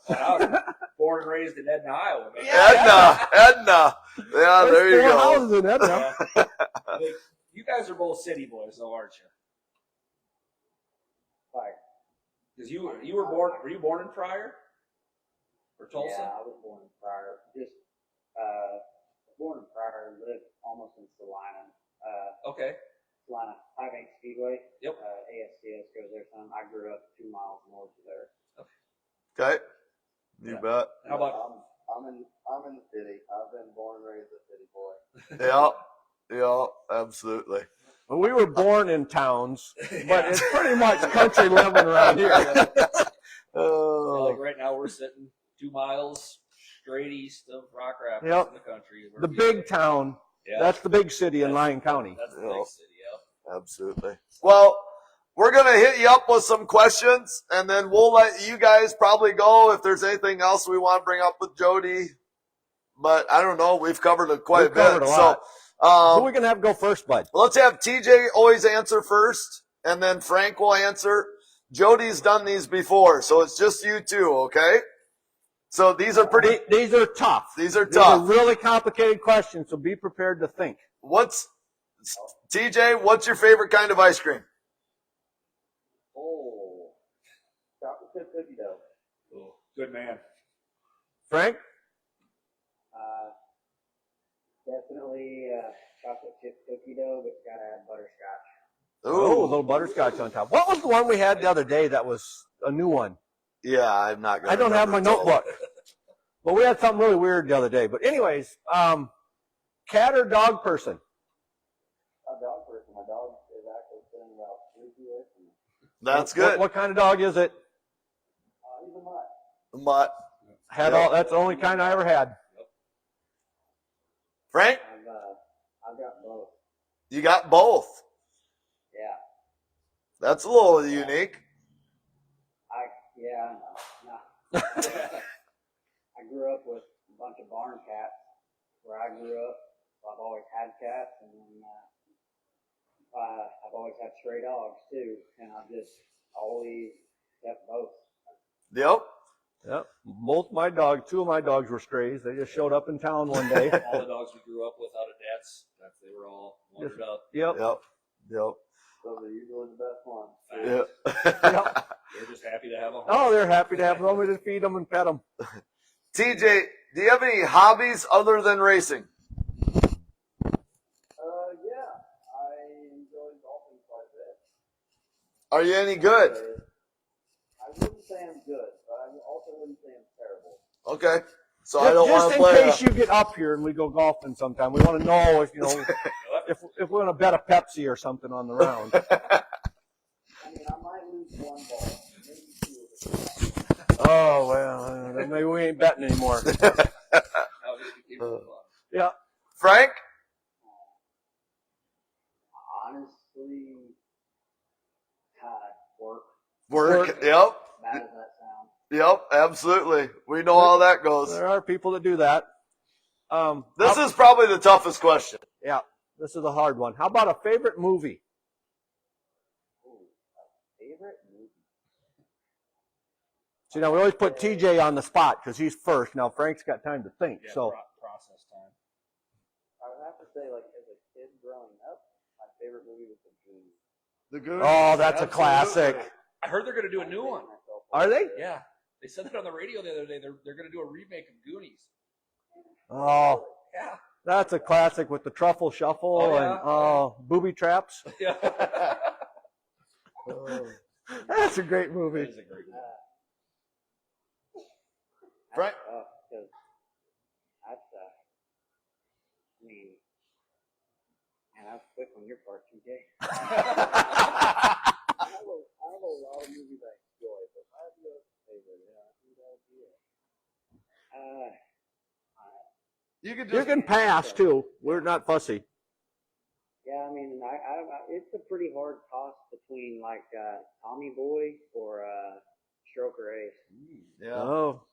born and raised in Edna, Iowa. Edna. Yeah, there you go. Houses in Edna. You guys are both city boys, though, aren't you? Fire. Because you were born. Were you born in Pryor or Tulsa? Yeah, I was born in Pryor. Born in Pryor, lived almost in Salina. Okay. Salina High Bank Speedway. Yep. ASCS goes there some. I grew up 2 miles north of there. Okay. You bet. How about? I'm in the city. I've been born and raised a city boy. Yeah, absolutely. Well, we were born in towns, but it's pretty much country living around here. Like right now, we're sitting 2 miles straight east of Rock Rapids in the country. The big town. Yeah. That's the big city in Lyon County. That's the big city, Absolutely. Well, we're going to hit you up with some questions, and then we'll let you guys probably go if there's anything else we want to bring up with Jody. But I don't know. We've covered quite a bit. So, who are we going to have go first, bud? Let's have TJ always answer first, and then Frank will answer. Jody's done these before, so it's just you two, okay? So these are pretty. These are tough. These are tough. These are really complicated questions, so be prepared to think. TJ, what's your favorite kind of ice cream? Oh, chocolate chip cookie dough. Oh, good man. Frank? Definitely chocolate chip cookie dough, but you gotta add butterscotch. Oh, a little butterscotch on top. What was the one we had the other day that was a new one? Yeah, I'm not going to I don't have my notebook. But we had something really weird the other day. But anyways, cat or dog person? A dog person. My dog is actually sitting about 3 feet away from me. That's good. What kind of dog is it? He's a mutt. Mutt. That's the only kind I ever had. Frank, I've got both. you got both. Yeah. That's a little unique. No. I grew up with a bunch of barn cats where I grew up. So I've always had cats, and then I've always had stray dogs too, and I've just always kept both. Yep. Yep. Two of my dogs were strays. They just showed up in town one day. All the dogs we grew up with out of dad's, they were all wandered up. Yep. Yep. Those are usually the best ones. Yep. Yep. They're just happy to have a home. Oh, they're happy to have somebody to feed them and pet them. TJ, do you have any hobbies other than racing? Yeah. I enjoy golfing quite a bit. Are you any good? I wouldn't say I'm good, but I also wouldn't say I'm terrible. Okay. So I don't want to play. Just in case you get up here and we go golfing sometime, we want to know if if we're going to bet a Pepsi or something on the round. I mean, I might lose one ball, maybe two of it. Oh well, then maybe we ain't betting anymore. Yeah. Frank? Honestly, work. Work. Yep. Bad as that sounds. Yep. Absolutely. We know how that goes. There are people that do that. This is probably the toughest question. Yeah, this is a hard one. How about a favorite movie? Favorite movie? See, now we always put TJ on the spot because he's first. Now Frank's got time to think. Yeah, So process time. I would have to say, like, as a kid growing up, my favorite movie was The Goonies. The Goonies. oh, that's a Absolutely. classic. I heard they're going to do a new one. Are they? Yeah. They said that on the radio the other day. They're going to do a remake of Goonies. Oh, Yeah. that's a classic with the truffle shuffle Oh, yeah. and booby traps. Yeah. That's a great movie. It is a great movie. Frank? Because that's, I mean, man, that was quick on your part, TJ. I have a lot of movies I enjoy, but if I have no favorite, I think that would be it. You can You just. can pass too. We're not fussy. Yeah, I mean, it's a pretty hard toss between like Tommy Boy or Stroker Ace. Yeah. Oh,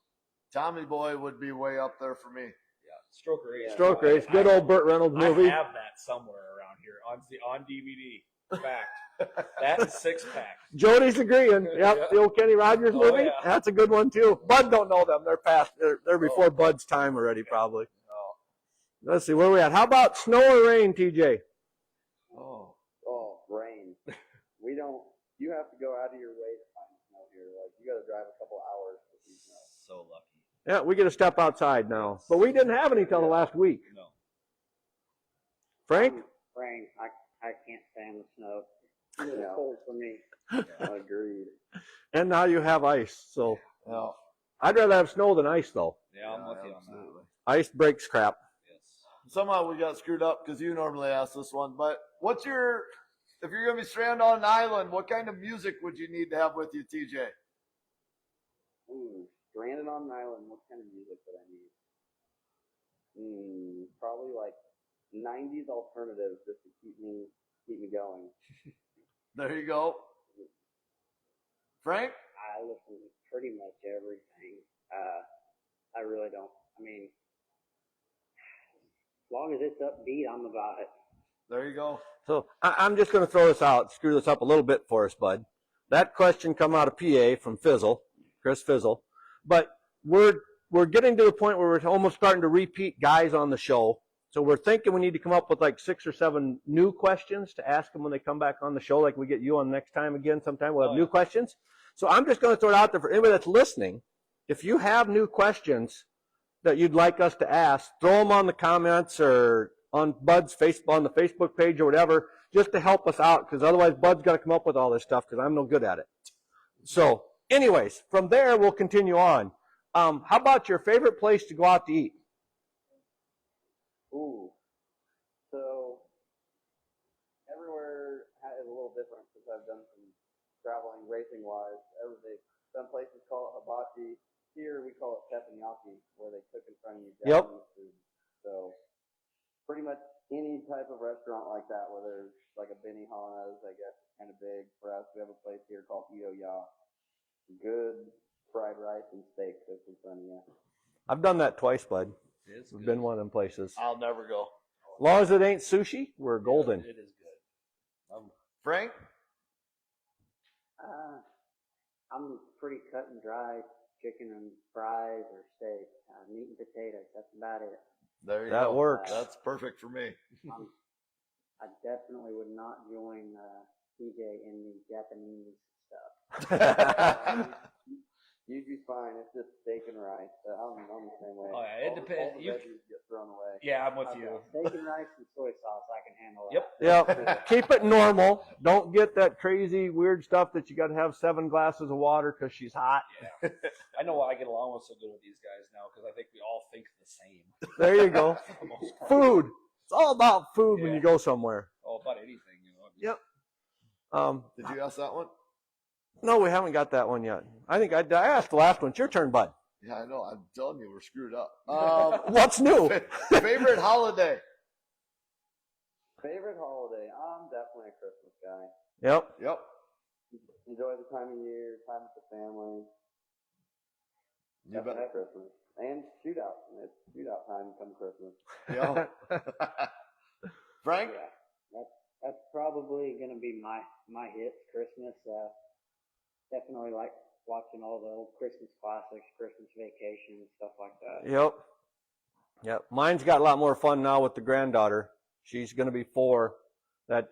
Tommy Boy would be way up there for me. Yeah. Stroker Ace. Stroke Race, good old Burt Reynolds movie. I have that somewhere around here on DVD. Fact. That is 6-pack. Jody's agreeing. Yep, Yeah. the old Kenny Rogers Oh, movie. yeah. That's a good one too. Bud don't know them. They're past. They're before Bud's time already, probably. Let's see where we at. How about snow or rain, TJ? Oh, rain. You have to go out of your way to find snow here. Like, you got to drive a couple hours to see snow. So lucky. Yeah, we get to step outside now, but we didn't have any till the last week. No. Frank? Rain. I can't stand the snow. It's Yeah. cold for me. Agreed. And now you have ice. So Yeah. I'd rather have snow than ice, though. Yeah, I'm with you on Absolutely. Ice breaks crap. that. Yes. Somehow we got screwed up because you normally ask this one. But if you're going to be stranded on an island, what kind of music would you need to have with you, TJ? Stranded on an island, what kind of music would I need? Probably like 90s alternative just to keep me going. There you go. Frank? I listen to pretty much everything. I really don't. I mean, as long as it's upbeat, I'm about it. There you go. So I'm just going to throw this out, screw this up a little bit for us, Bud. That question come out of PA from Fizzle, Chris Fizzle. But we're getting to the point where we're almost starting to repeat guys on the show. So we're thinking we need to come up with like 6 or 7 new questions to ask them when they come back on the show, like we get you on next time again sometime. We'll have new questions. So I'm just going to throw it out there for anybody that's listening. If you have new questions that you'd like us to ask, throw them on the comments or on Bud's Facebook, on the Facebook page or whatever, just to help us out, because otherwise Bud's got to come up with all this stuff because I'm no good at it. So anyways, from there we'll continue on. How about your favorite place to go out to eat? Ooh. So everywhere is a little different because I've done some traveling racing wise. Some places call it hibachi. Here we call it teppanyaki, where they cook in front of you Japanese food. So pretty much any type of restaurant like that, where there's like a Benihana's, I guess, kind of big for us. We have a place here called Itoya. Good fried rice and steak cooked in front of you. I've done that twice, bud. It's We've good. been one of them places. I'll never go. As long as it ain't sushi, we're golden. It is good. Frank? I'm pretty cut and dry. Chicken and fries or steak. Meat and potatoes. That's about it. There you That go. works. That's perfect for me. I definitely would not join TJ in the Japanese stuff. You'd be fine. It's just steak and rice. I'm the same way. Oh, yeah, it depends. All the veggies get thrown away. Yeah, I'm with you. Steak and rice and soy sauce, I can handle Yep. that. Yep. Keep it normal. Don't get that crazy, weird stuff that you got to have 7 glasses of water because she's hot. Yeah. I know why I get along with so good with these guys now because I think we all think the same. There you go. For the most part. Food. It's all about food when Yeah. you go somewhere. Oh, about anything, you know. Yep. Did you ask that one? No, we haven't got that one yet. I think I asked the last one. It's your turn, bud. Yeah, I know. I'm telling you, we're screwed up. What's new? Favorite holiday? Favorite holiday? I'm definitely a Christmas guy. Yep. Yep. Enjoy the time of year, time with the family. You bet. Definitely Christmas. And shootout. It's shootout time come Christmas. Yeah. Frank? Yeah, that's probably gonna be my hit. Christmas. Definitely like watching all the old Christmas classics, Christmas Vacation, stuff like that. Yep. Yep. Mine's got a lot more fun now with the granddaughter. She's going to be 4. That,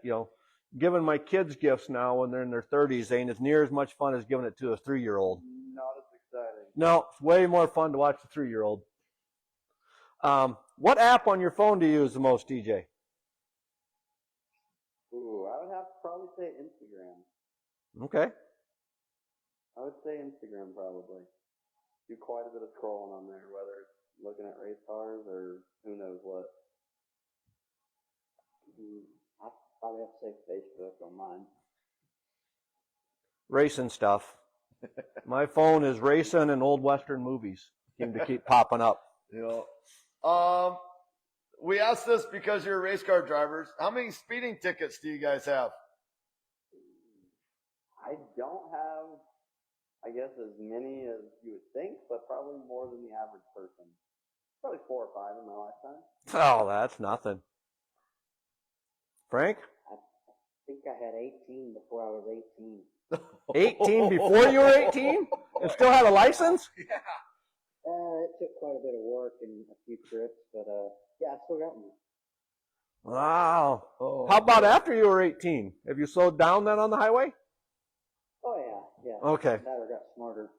giving my kids gifts now when they're in their 30s ain't as near as much fun as giving it to a 3-year-old. Not as exciting. No, it's way more fun to watch the 3-year-old. What app on your phone do you use the most, DJ? Ooh, I would have to probably say Instagram. Okay. I would say Instagram probably. Do quite a bit of scrolling on there, whether it's looking at race cars or who knows what. I probably have to say Facebook on mine. Racing stuff. My phone is racing and old Western movies. Seem to keep popping up. Yeah. We asked this because you're race car drivers. How many speeding tickets do you guys have? I don't have, I guess, as many as you would think, but probably more than the average person. Probably 4 or 5 in my lifetime. Oh, that's nothing. Frank? I think I had 18 before I was 18. 18 before you were 18? And still had a license? It took quite a bit of work and a few trips, but yeah, I still got one. Wow. Oh. How about after you were 18? Have you slowed down then on the highway? Oh yeah. Okay. Never got smarter.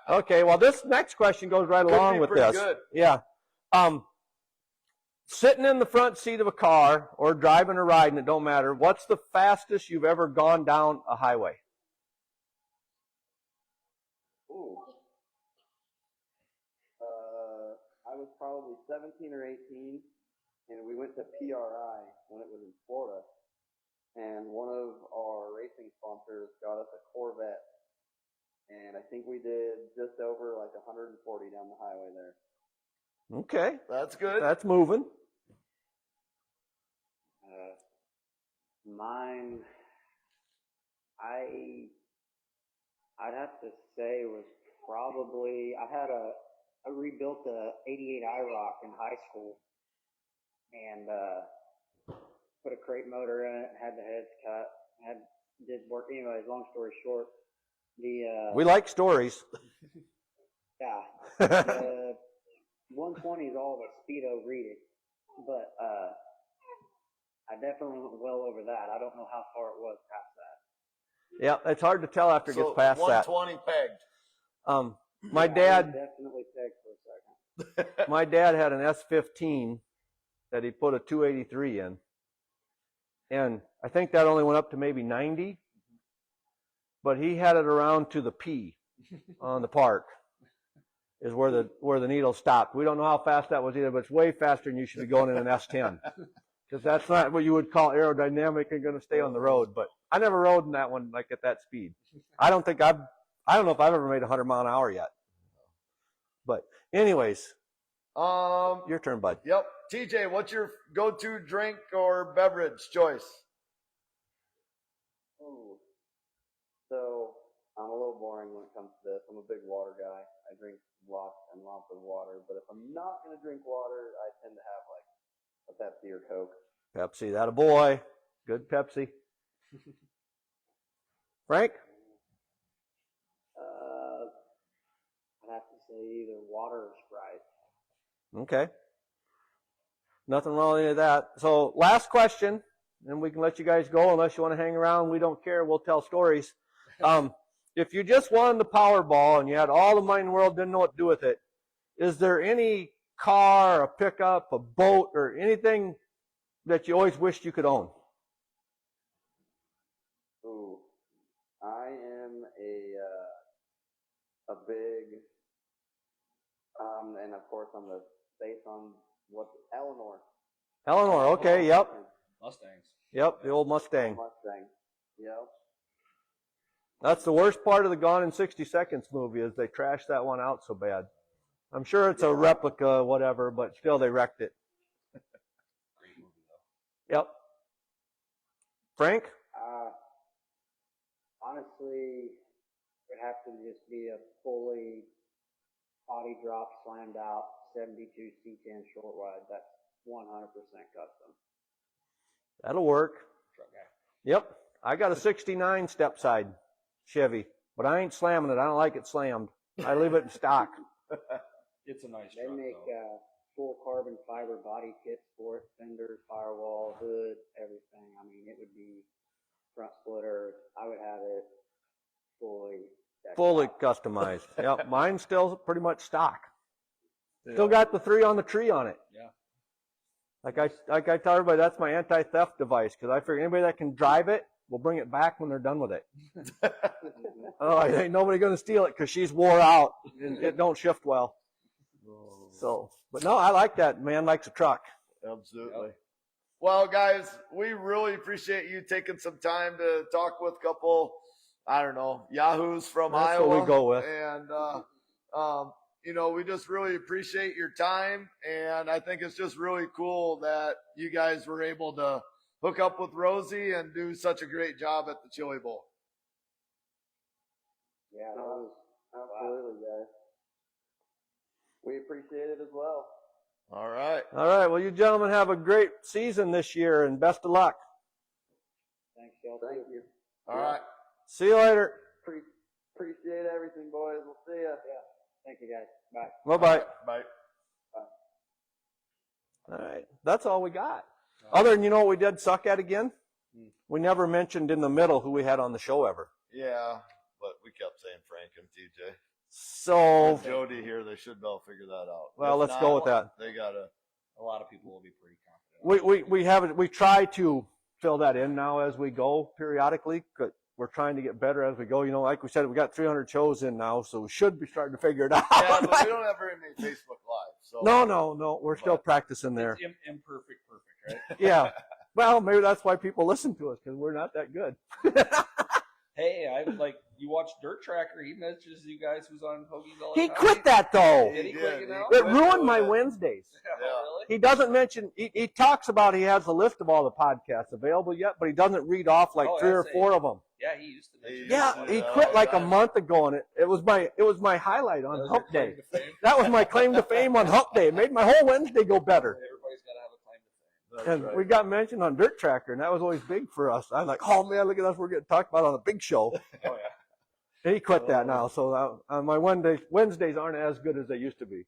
Okay, well, this next question goes right Could along be with pretty this. good. Yeah. Sitting in the front seat of a car or driving or riding, it don't matter. What's the fastest you've ever gone down a highway? Ooh. I was probably 17 or 18, and we went to PRI when it was in Florida. And one of our racing sponsors got us a Corvette. And I think we did just over like 140 down the highway there. Okay. That's good. That's moving. Mine, I'd have to say was probably, I rebuilt a 88 IROC in high school and put a crate motor in it, had the heads cut, did work. Anyways, long story short, We like stories. the 120 is all the speedo reading, but I definitely went well over that. I don't know how far it was past that. Yeah, it's hard to tell after it gets past that. 120 pegged. My I dad, definitely pegged for a second. my dad had an S15 that he put a 283 in. And I think that only went up to maybe 90. But he had it around to the P on the park. is where the needle stopped. We don't know how fast that was either, but it's way faster than you should be going in an S10. Because that's not what you would call aerodynamic and going to stay on the road. But I never rode in that one like at that speed. I don't know if I've ever made 100 mile an hour yet. But anyways, your turn, bud. Yep. TJ, what's your go-to drink or beverage choice? Ooh. So I'm a little boring when it comes to this. I'm a big water guy. I drink lots and lots of water. But if I'm not gonna drink water, I tend to have like a Pepsi or Coke. Pepsi, that a boy. Good Pepsi. Frank? I'd have to say either water or Sprite. Okay. Nothing wrong with any of that. So last question, and we can let you guys go unless you want to hang around. We don't care. We'll tell stories. If you just won the Powerball and you had all the money in the world, didn't know what to do with it, is there any car, a pickup, a boat, or anything that you always wished you could own? Ooh. I am a big, and of course I'm based on Eleanor. Eleanor, okay, yep. Mustangs. Yep, the old Mustang. Mustang. Yep. That's the worst part of the Gone in 60 Seconds movie is they trashed that one out so bad. I'm sure it's a replica, whatever, but still they wrecked it. Great movie though. Yep. Frank? Honestly, it would have to just be a fully body drop, slammed out, 72 C10 short wide. That's 100% custom. That'll work. Truck guy. Yep. I got a 69 step side Chevy, but I ain't slamming it. I don't like it slammed. I leave it in stock. It's a nice They truck make though. full carbon fiber body kits for it, fenders, firewall, hood, everything. I mean, it would be front splitter. I would have it fully decked Fully out. customized. Yep. Mine's still pretty much stock. Still got the 3 on the tree on it. Yeah. Like I tell everybody, that's my anti-theft device because I figure anybody that can drive it will bring it back when they're done with it. Oh, ain't nobody going to steal it because she's wore out and it don't shift well. So, but no, I like that. Man likes a truck. Absolutely. Well, guys, we really appreciate you taking some time to talk with a couple, I don't know, yahoos from That's Iowa. what we go with. And, you know, we just really appreciate your time. And I think it's just really cool that you guys were able to hook up with Rosie and do such a great job at the Chili Bowl. Yeah, that No, was absolutely, guys. We appreciate it as well. All right. All right. Well, you gentlemen have a great season this year and best of luck. Thanks, y'all. Thank you. All right. See you later. Appreciate everything, boys. We'll see ya. Yeah. Thank you, guys. Bye. Bye-bye. Bye. All right. That's all we got. Other than, you know what we did suck at again? We never mentioned in the middle who we had on the show ever. Yeah, but we kept saying Frank and TJ. So, With Jody here, they should be able to figure that out. Well, If let's not, go with that. They gotta. A lot of people will be pretty confident. we try to fill that in now as we go periodically. We're trying to get better as we go. You know, like we said, we got 300 shows in now, so we should be starting to figure it out. Yeah, but we don't have very many Facebook Live. So No. We're still practicing there. It's imperfect, perfect, right? Yeah. Well, maybe that's why people listen to us because we're not that good. Hey, you watch Dirt Tracker. He mentions you guys who's on Hoagies all the He time. quit that though. Did he He quit, did. you know? It ruined my Wednesdays. Oh, really? He doesn't mention, he talks about he has a list of all the podcasts available yet, but he doesn't read off like Oh, 3 or that's 4 of them. Yeah, he used to mention Yeah, that. he quit like a month ago, and it was my highlight on That was Hump your Day. claim to fame? That was my claim to fame on Hump Day. It made my whole Wednesday go better. Everybody's got to have a claim to fame. That's And right. we got mentioned on Dirt Tracker, and that was always big for us. I was like, oh man, look at us, we're getting talked about on a big show. Oh, yeah. And he quit that now, so my Wednesdays aren't as good as they used to be.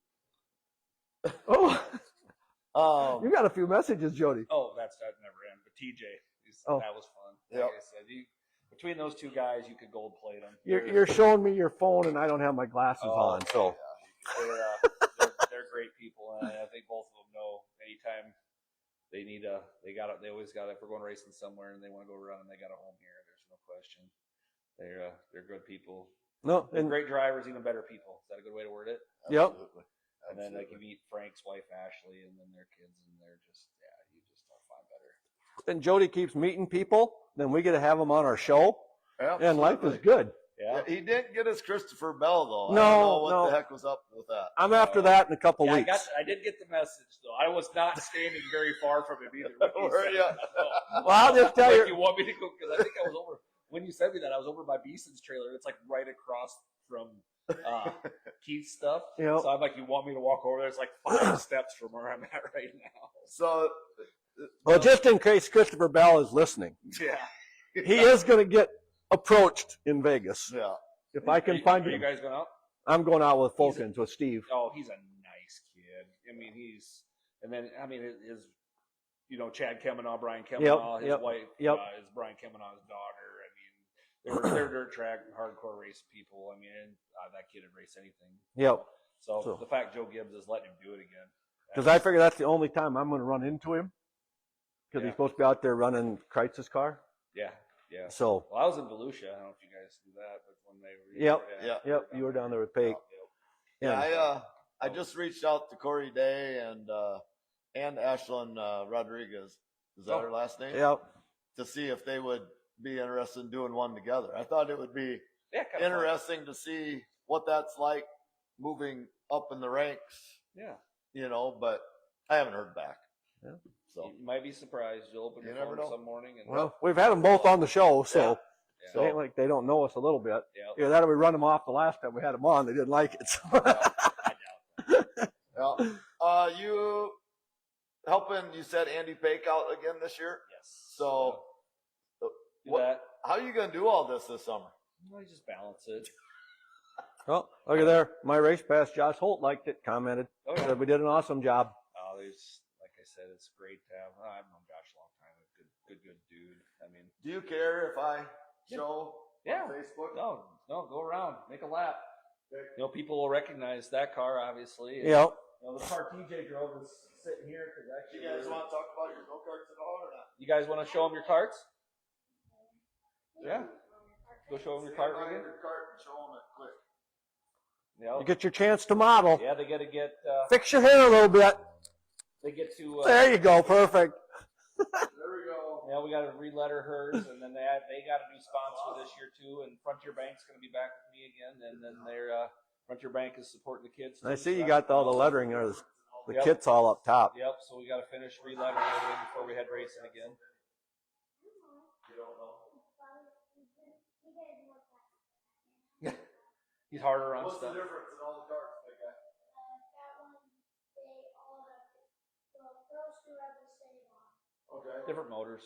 Oh, you got a few messages, Jody. Oh, that never end. But TJ, Oh. that was fun. Yep. Like I said, between those two guys, you could gold plate them. You're showing me your phone, and I don't have my glasses Oh, on, so. They're great people, and I think both of them know anytime they need they always got, if we're going racing somewhere and they want to go run, they got a home here. There's no question. They're good people. No, And and great drivers, even better people. Is that a good way to word it? Yep. Absolutely. And then like Absolutely. you meet Frank's wife Ashley, and then their kids, and they're just you just don't find better. and Jody keeps meeting people, then we get to have them on our show, and life is Absolutely. good. Yeah. He didn't get his Christopher Bell though. No, I don't know what no. the heck was up with that. I'm after that in a couple Yeah, weeks. I did get the message though. I was not standing very far from him either. when he Were said ya? that, so. Well, I'll just tell Like, you. you want me to go? Because I think I was over when you sent me that. I was over by Beeson's trailer. It's like right across from Keith's stuff. Yep. So I'm like, you want me to walk over there? It's like 5 steps from where I'm at right now. So Well, just in case Christopher Bell is listening, Yeah. he is going to get approached in Vegas. yeah. If I can find Are you him, guys going out? I'm going out with Fulkins with Steve. Oh, he's a nice kid. I mean, his, Chad Kemenaugh, Brian Kemenaugh, his wife is Brian Kemenah's daughter. I mean, they're dirt track, hardcore race people. I mean, that kid would race anything. Yep. So the fact Joe Gibbs is letting him do it again. Because I figure that's the only time I'm going to run into him. Because Yeah. he's supposed to be out there running Kreitz's car. Yeah, yeah. So, Well, I was in Volusia. I don't know if you guys do that, but when they were Yep. You were down there with Pate. Yeah, I just reached out to Corey Day and Ashlyn Rodriguez. Is that her last name? Yep. To see if they would be interested in doing one together. I thought it would be kind of interesting to see what that's like moving up in the ranks, Yeah. but I haven't heard back. Yeah. So You might be surprised. You'll open your You never phone know. some morning and Well, we've had them both on the show, so Yeah. it ain't like they don't know us a little bit. Yeah. Either that or we run them off the last time we had them on. They didn't like it. So. I doubt that. yeah. You helping, you said Andy Pake out again this year? Yes. So do that. how are you going to do all this summer? Well, you just balance it. Oh, look at there. My race pass, Josh Holt liked it, commented. Oh, yeah. Said we did an awesome job. Oh, there's like I said, it's great to have. I've known Josh a long time. A good dude. I mean, Do you care if I show Yeah. on Facebook? no, go around, make a lap. People will recognize that car, obviously. And, Yep. the car TJ drove is sitting here because actually. You guys want to talk about your go-karts at all or not? You guys want to show them your carts? Yeah. Go show them your cart Stand by again. your cart and show them it quick. You get your chance to model. Yeah, they got to get. Fix your hair a little bit. They get to. There you go. Perfect. There we go. Yeah, we got to re-letter hers, and then they got a new sponsor this year too. And Frontier Bank's going to be back with me again, and then their Frontier Bank is supporting the kids. I too, see so you that's got all the awesome. lettering there. The Yep. kit's all up top. Yep. So we got to finish re-lettering everything before we head racing again. You don't know. He's harder on What's stuff. the difference in all the carts, big guy? Okay. Different motors.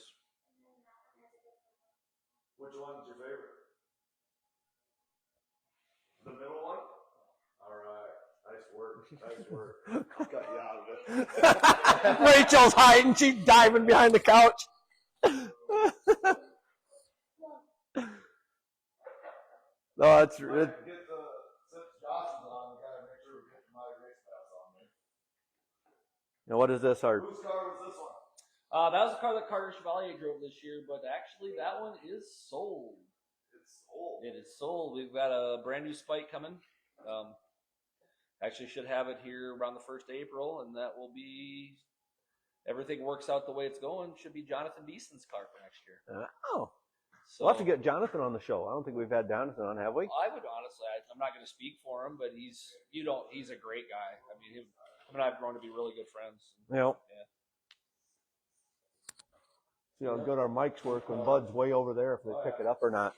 Which one's your favorite? The middle one? All right. Nice work. Nice work. I'll cut you out of it. Rachel's hiding. She's diving behind the couch. No, it's Get the, since Josh is on, we gotta make sure we get my race pass on there. what is this? Our Whose car was this one? That was a car that Carter Chevalier drove this year, but actually that one is sold. It's old. It is sold. We've got a brand new Spike coming. Actually should have it here around the 1st of April, and that will be, everything works out the way it's going, should be Jonathan Beeson's car for next year. oh, So we'll have to get Jonathan on the show. I don't think we've had Jonathan on, have we? I would honestly, I'm not going to speak for him, but he's a great guy. I mean, him and I have grown to be really good friends. Yeah. Yeah. See how good our mics work when Bud's way over there, if they pick it up or not.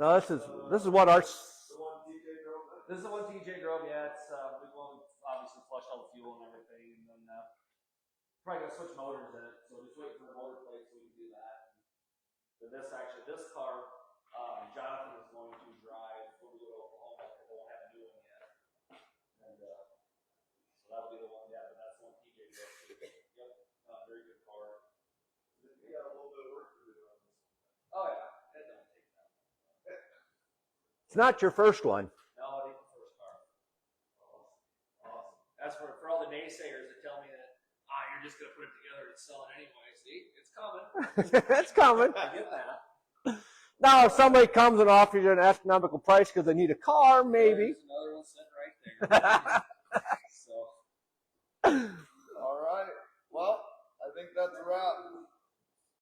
No, this is what our. This is the one TJ drove. Yeah, it's we've obviously flushed all the fuel and everything, and then probably gonna switch motors in it. So just wait for the motor plate so we can do that. And this car, Jonathan is going to drive when we go to Oklahoma because they won't have a new one yet. And so that'll be the one. Yeah, but that's the one TJ drove. Yep, very good car. We got a little bit of work to do on this one. Oh yeah, it don't take that. It's not your first one. No, it ain't the first car. Awesome. That's for all the naysayers that tell me that you're just gonna put it together and sell it anyway. See, it's coming. It's coming. I get that. Now, if somebody comes and offers you an astronomical price because they need a car, maybe. There's another one sitting right there. So. All right. Well, I think that's a wrap.